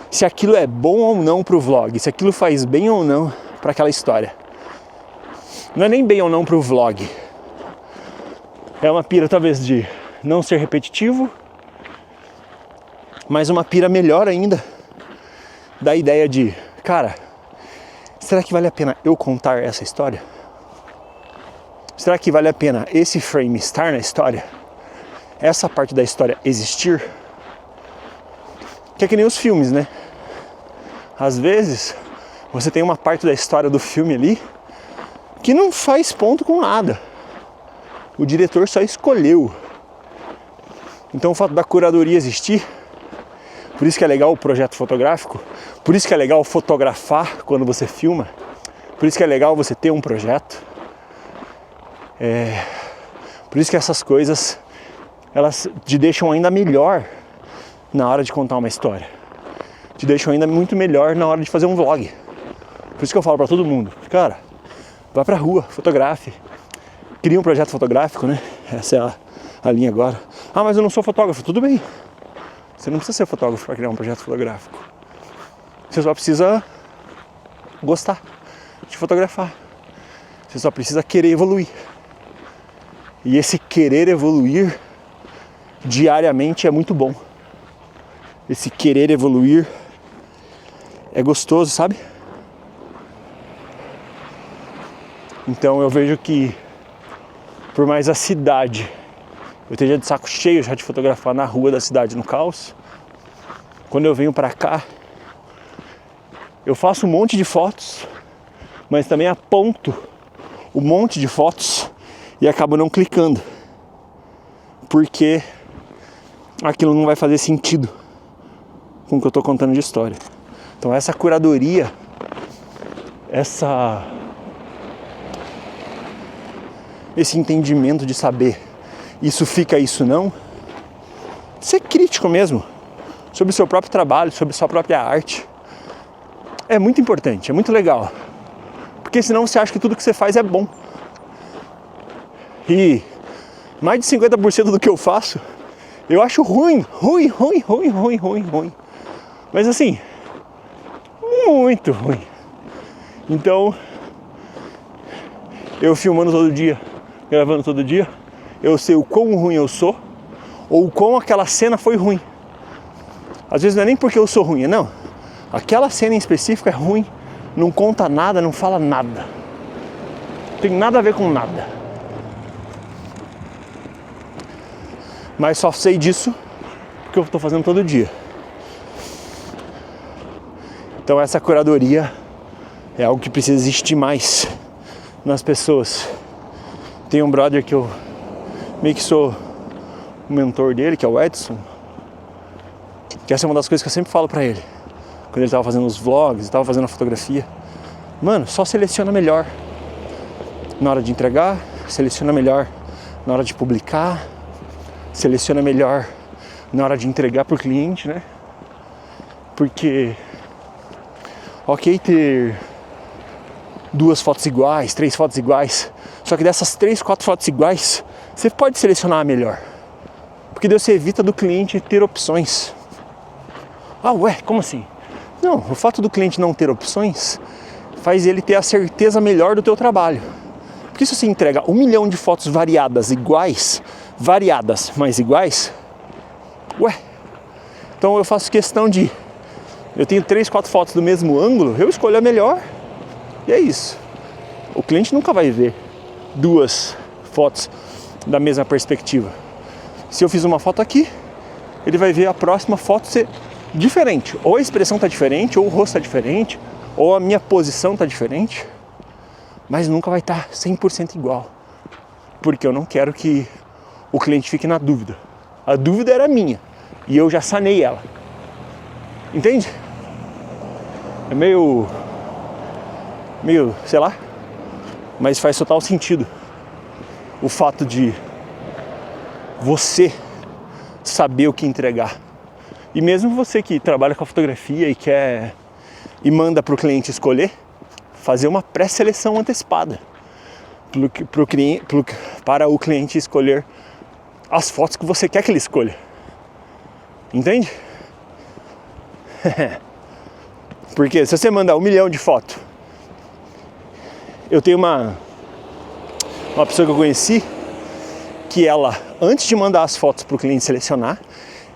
se aquilo é bom ou não pro vlog, se aquilo faz bem ou não para aquela história. Não é nem bem ou não pro vlog. É uma pira talvez de não ser repetitivo, mas uma pira melhor ainda da ideia de, cara, será que vale a pena eu contar essa história? Será que vale a pena esse frame estar na história? Essa parte da história existir? Que é que nem os filmes, né? Às vezes, você tem uma parte da história do filme ali que não faz ponto com nada. O diretor só escolheu. Então o fato da curadoria existir, por isso que é legal o projeto fotográfico, por isso que é legal fotografar quando você filma, por isso que é legal você ter um projeto. Por isso que essas coisas, elas te deixam ainda melhor na hora de contar uma história. Te deixam ainda muito melhor na hora de fazer um vlog. Por isso que eu falo pra todo mundo, cara, vá pra rua, fotografe, cria um projeto fotográfico, né? Essa é a linha agora. Ah, mas eu não sou fotógrafo. Tudo bem. Você não precisa ser fotógrafo para criar um projeto fotográfico. Você só precisa gostar de fotografar. Você só precisa querer evoluir. E esse querer evoluir diariamente é muito bom. Esse querer evoluir é gostoso, sabe? Então eu vejo que por mais a cidade eu esteja de saco cheio já de fotografar na rua da cidade no caos, quando eu venho pra cá, eu faço um monte de fotos, mas também aponto um monte de fotos e acabo não clicando, porque aquilo não vai fazer sentido com o que eu tô contando de história. Então essa curadoria, esse entendimento de saber isso fica, isso não, ser crítico mesmo sobre o seu próprio trabalho, sobre a sua própria arte, é muito importante, é muito legal, porque senão você acha que tudo que você faz é bom. E mais de 50% do que eu faço eu acho ruim. Mas assim, muito ruim. Então eu filmando todo dia, gravando todo dia, eu sei o quão ruim eu sou, ou o quão aquela cena foi ruim. Às vezes não é nem porque eu sou ruim, não. Aquela cena em específico é ruim, não conta nada, não fala nada. Não tem nada a ver com nada. Mas só sei disso porque eu estou fazendo todo dia. Então essa curadoria é algo que precisa existir mais nas pessoas. Tem um brother que eu meio que sou o mentor dele, que é o Edson, que essa é uma das coisas que eu sempre falo pra ele, quando ele tava fazendo os vlogs, tava fazendo a fotografia. Mano, só seleciona melhor na hora de entregar, seleciona melhor na hora de publicar, seleciona melhor na hora de entregar pro cliente, né? Porque ok ter 2 fotos iguais, 3 fotos iguais, só que dessas 3, 4 fotos iguais, você pode selecionar a melhor, porque daí você evita do cliente ter opções. Ah, ué, como assim? Não, o fato do cliente não ter opções faz ele ter a certeza melhor do teu trabalho. Porque se você entrega 1 milhão de fotos variadas iguais, variadas, mas iguais, ué, então eu faço questão de, eu tenho 3, 4 fotos do mesmo ângulo, eu escolho a melhor e é isso. O cliente nunca vai ver 2 fotos da mesma perspectiva. Se eu fiz uma foto aqui, ele vai ver a próxima foto ser diferente. Ou a expressão está diferente, ou o rosto está diferente, ou a minha posição está diferente, mas nunca vai estar 100% igual, porque eu não quero que o cliente fique na dúvida. A dúvida era minha e eu já sanei ela. Entende? É meio, sei lá, mas faz total sentido o fato de você saber o que entregar. E mesmo você que trabalha com a fotografia e quer e manda para o cliente escolher, fazer uma pré-seleção antecipada para o cliente escolher as fotos que você quer que ele escolha. Entende? Porque se você mandar 1 milhão de fotos, eu tenho uma pessoa que eu conheci que ela, antes de mandar as fotos para o cliente selecionar,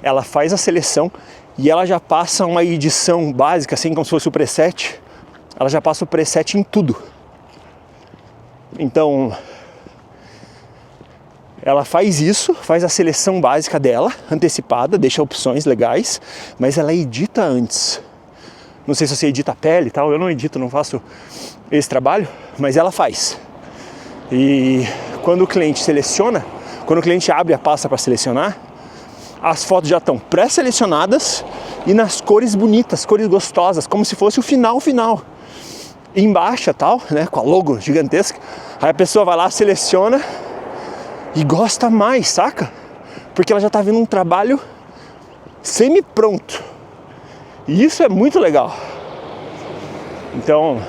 ela faz a seleção e ela já passa uma edição básica, assim como se fosse o preset. Ela já passa o preset em tudo. Então, Ela faz isso, faz a seleção básica dela, antecipada, deixa opções legais, mas ela edita antes. Não sei se você edita a pele e tal, eu não edito, não faço esse trabalho, mas ela faz. E quando o cliente seleciona, quando o cliente abre a pasta para selecionar, as fotos já estão pré-selecionadas e nas cores bonitas, cores gostosas, como se fosse o final. E embaixo tal, né, com a logo gigantesca, aí a pessoa vai lá, seleciona e gosta mais, saca? Porque ela já tá vendo um trabalho semi-pronto. E isso é muito legal. Então,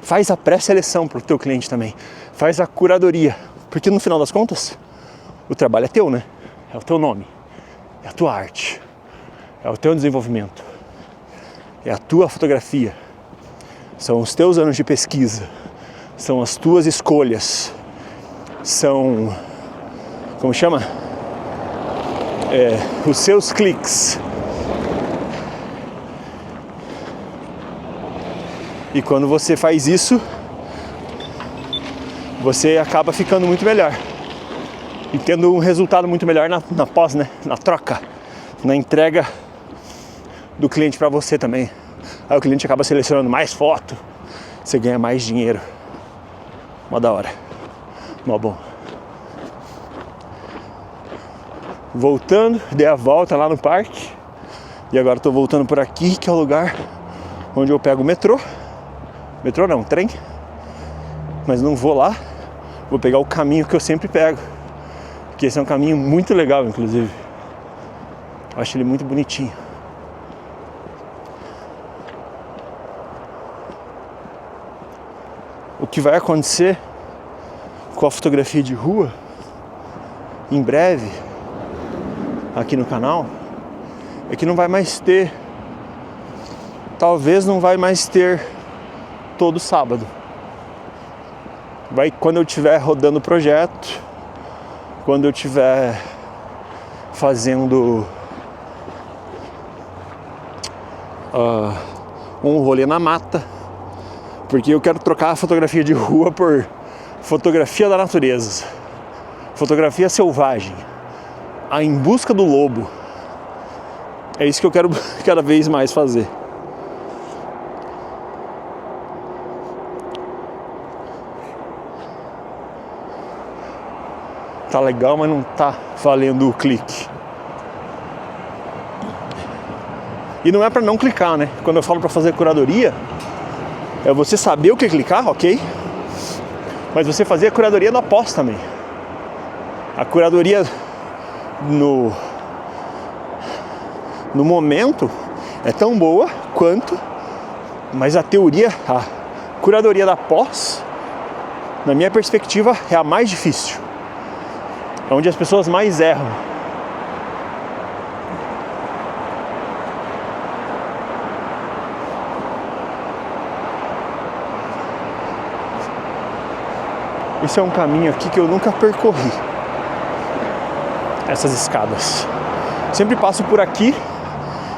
faz a pré-seleção pro teu cliente também. Faz a curadoria. Porque no final das contas, o trabalho é teu, né? É o teu nome. É a tua arte. É o teu desenvolvimento. É a tua fotografia. São os teus anos de pesquisa. São as tuas escolhas. São, como chama? Os seus cliques. E quando você faz isso, você acaba ficando muito melhor. E tendo um resultado muito melhor na pós, né? Na troca, na entrega do cliente para você também. Aí o cliente acaba selecionando mais foto, você ganha mais dinheiro. Mó da hora. Mó bom. Voltando, dei a volta lá no parque. E agora tô voltando por aqui, que é o lugar onde eu pego o metrô. Metrô não, trem. Mas não vou lá. Vou pegar o caminho que eu sempre pego. Porque esse é um caminho muito legal, inclusive. Eu acho ele muito bonitinho. O que vai acontecer com a fotografia de rua em breve aqui no canal é que não vai mais ter, talvez não vai mais ter todo sábado. Vai quando eu estiver rodando o projeto, quando eu estiver fazendo um rolê na mata, porque eu quero trocar a fotografia de rua por fotografia da natureza, fotografia selvagem, a em busca do lobo. É isso que eu quero cada vez mais fazer. Tá legal, mas não tá valendo o clique. E não é pra não clicar, né? Quando eu falo pra fazer curadoria, é você saber o que clicar, ok? Mas você fazer a curadoria no pós também. A curadoria no momento é tão boa quanto, mas a teoria, a curadoria da pós, na minha perspectiva, é a mais difícil. É onde as pessoas mais erram. Esse é um caminho aqui que eu nunca percorri. Essas escadas. Sempre passo por aqui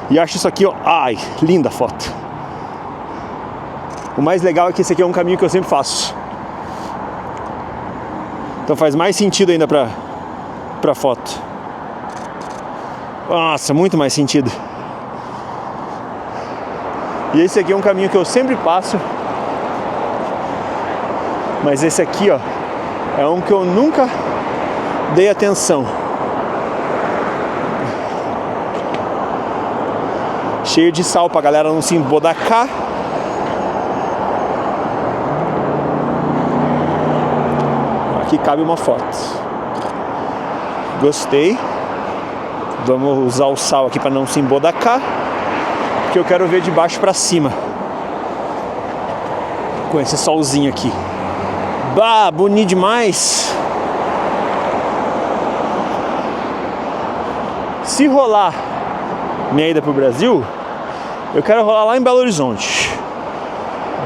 e acho isso aqui, ó. Ai, linda foto. O mais legal é que esse aqui é um caminho que eu sempre faço. Então faz mais sentido ainda pra foto. Nossa, muito mais sentido. E esse aqui é um caminho que eu sempre passo. Mas esse aqui, ó, é um que eu nunca dei atenção. Cheio de sal pra galera não se embodacar. Aqui cabe uma foto. Gostei. Vamos usar o sal aqui para não se embodacar, porque eu quero ver de baixo para cima com esse solzinho aqui. Bah, bonito demais. Se rolar minha ida pro Brasil, eu quero rolar lá em Belo Horizonte.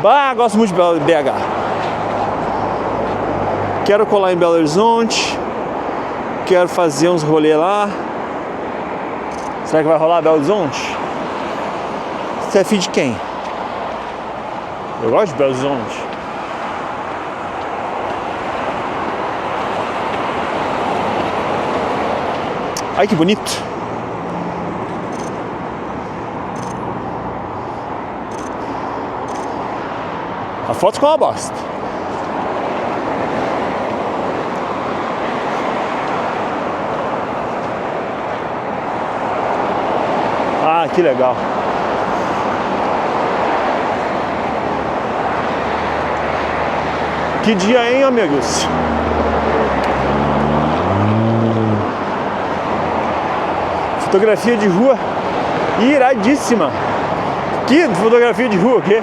Bah, gosto muito de BH. Quero colar em Belo Horizonte. Quero fazer uns rolês lá. Será que vai rolar Belo Horizonte? Você é filho de quem? Eu gosto de Belo Horizonte. Ai, que bonito. A foto ficou uma bosta. Ah, que legal. Que dia, hein, amigos? Fotografia de rua iradíssima. Que fotografia de rua, o quê?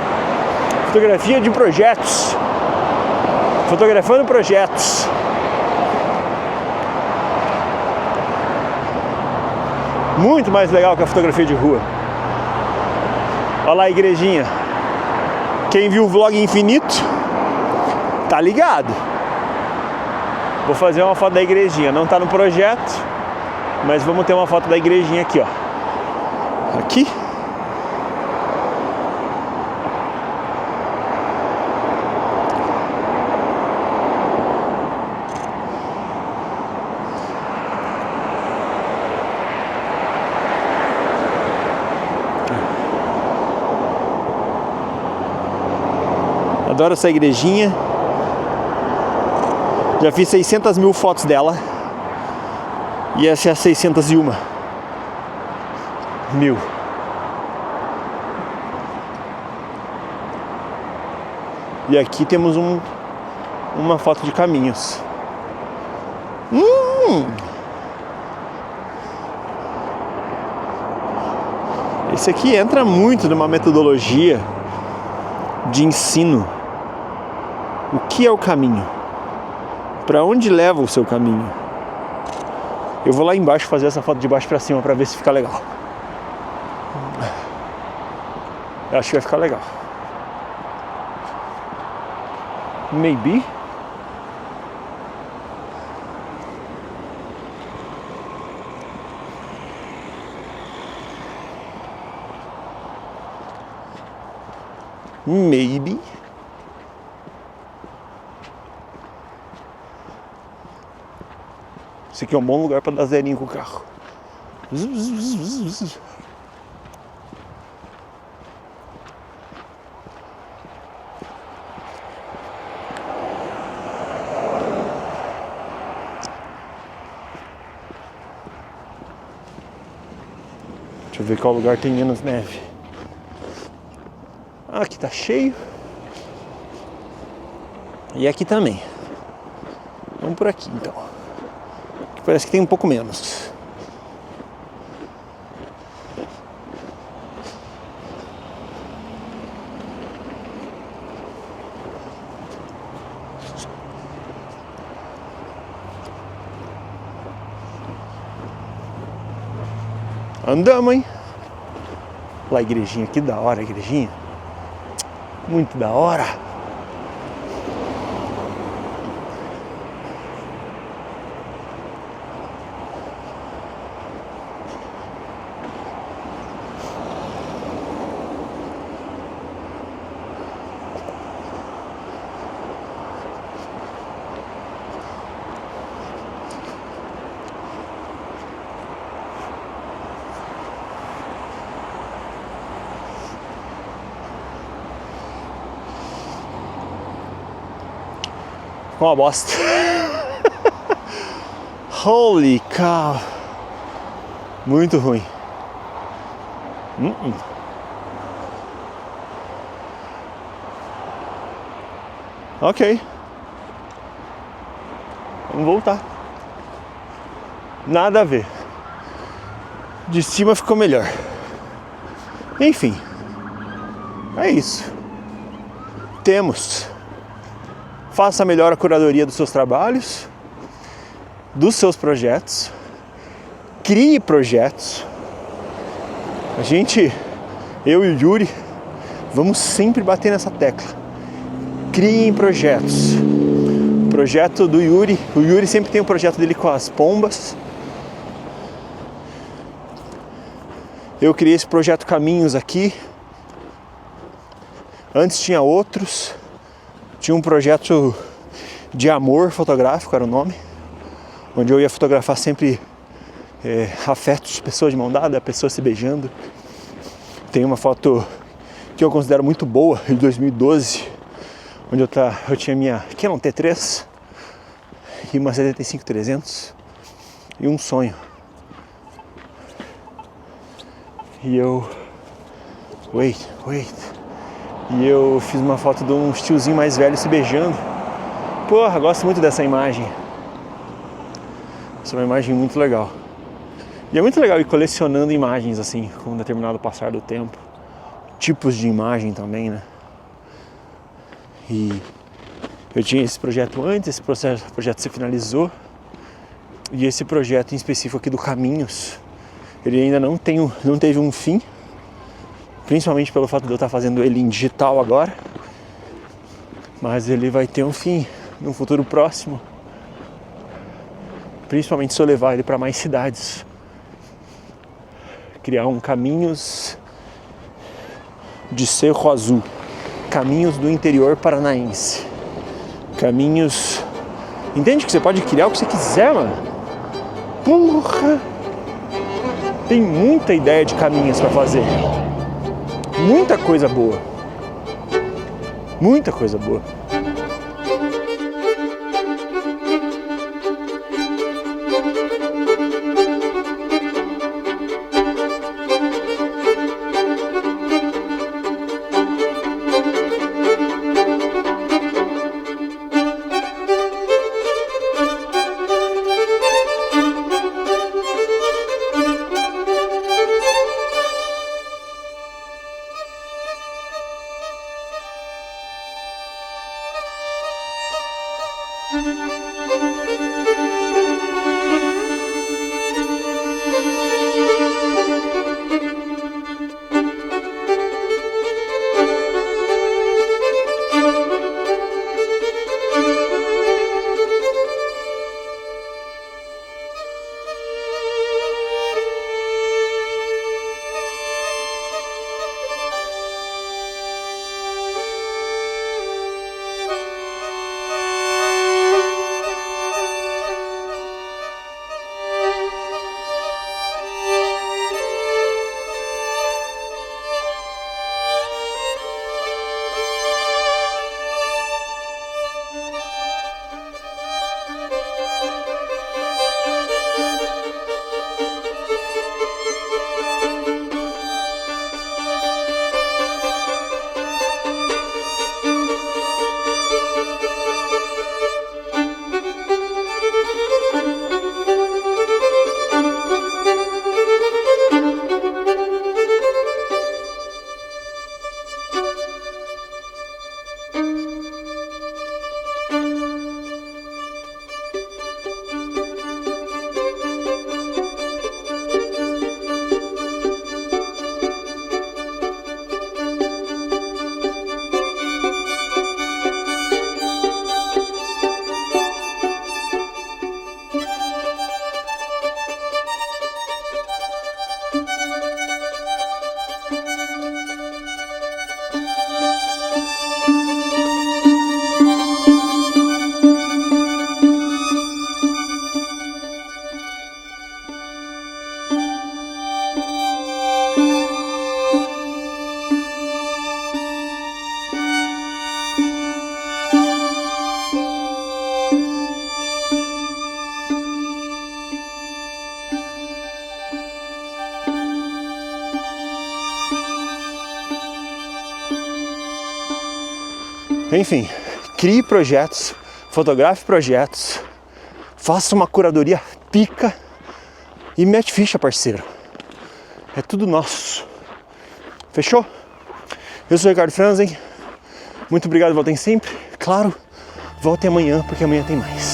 Fotografia de projetos. Fotografando projetos. Muito mais legal que a fotografia de rua. Olha lá a igrejinha. Quem viu o vlog infinito tá ligado. Vou fazer uma foto da igrejinha. Não tá no projeto, mas vamos ter uma foto da igrejinha aqui, ó. Aqui. Adoro essa igrejinha. Já fiz 600 mil fotos dela. E essa é a 601 mil. E aqui temos uma foto de caminhos. Esse aqui entra muito numa metodologia de ensino. O que é o caminho? Para onde leva o seu caminho? Eu vou lá embaixo fazer essa foto de baixo para cima para ver se fica legal. Eu acho que vai ficar legal. Maybe. Maybe. Esse aqui é um bom lugar para dar zerinho com o carro. Deixa eu ver qual lugar tem menos neve. Aqui tá cheio. E aqui também. Vamos por aqui então. Aqui parece que tem um pouco menos. Andamos, hein? Lá a igrejinha, que da hora a igrejinha. Muito da hora. Uma bosta. Holy cow. Muito ruim. Ok. Vamos voltar. Nada a ver. De cima ficou melhor. Enfim. É isso. Temos. Faça melhor a curadoria dos seus trabalhos, dos seus projetos. Crie projetos. Eu e o Yuri, vamos sempre bater nessa tecla. Criem projetos. O projeto do Yuri, o Yuri sempre tem um projeto dele com as pombas. Eu criei esse projeto Caminhos aqui. Antes tinha outros. Tinha um projeto de amor fotográfico, era o nome, onde eu ia fotografar sempre afetos, pessoas de mão dada, pessoas se beijando. Tem uma foto que eu considero muito boa, de 2012, onde eu tinha minha Canon T3 e uma 75-300 e um sonho. E eu... Wait. E eu fiz uma foto de um tiozinho mais velho se beijando. Porra, gosto muito dessa imagem. Essa é uma imagem muito legal. E é muito legal ir colecionando imagens assim, com um determinado passar do tempo. Tipos de imagem também, né? E eu tinha esse projeto antes, esse projeto se finalizou. E esse projeto em específico aqui do Caminhos, ele ainda não teve um fim. Principalmente pelo fato de eu estar fazendo ele em digital agora. Mas ele vai ter um fim no futuro próximo. Principalmente se eu levar ele para mais cidades. Criar um Caminhos de Cerro Azul. Caminhos do interior paranaense. Caminhos... Entende que você pode criar o que você quiser, mano? Porra! Tem muita ideia de caminhos para fazer. Muita coisa boa. Muita coisa boa. Enfim, crie projetos, fotografe projetos, faça uma curadoria pica e mete ficha, parceiro. É tudo nosso. Fechou? Eu sou o Ricardo Franzen. Muito obrigado, voltem sempre. Claro, voltem amanhã, porque amanhã tem mais.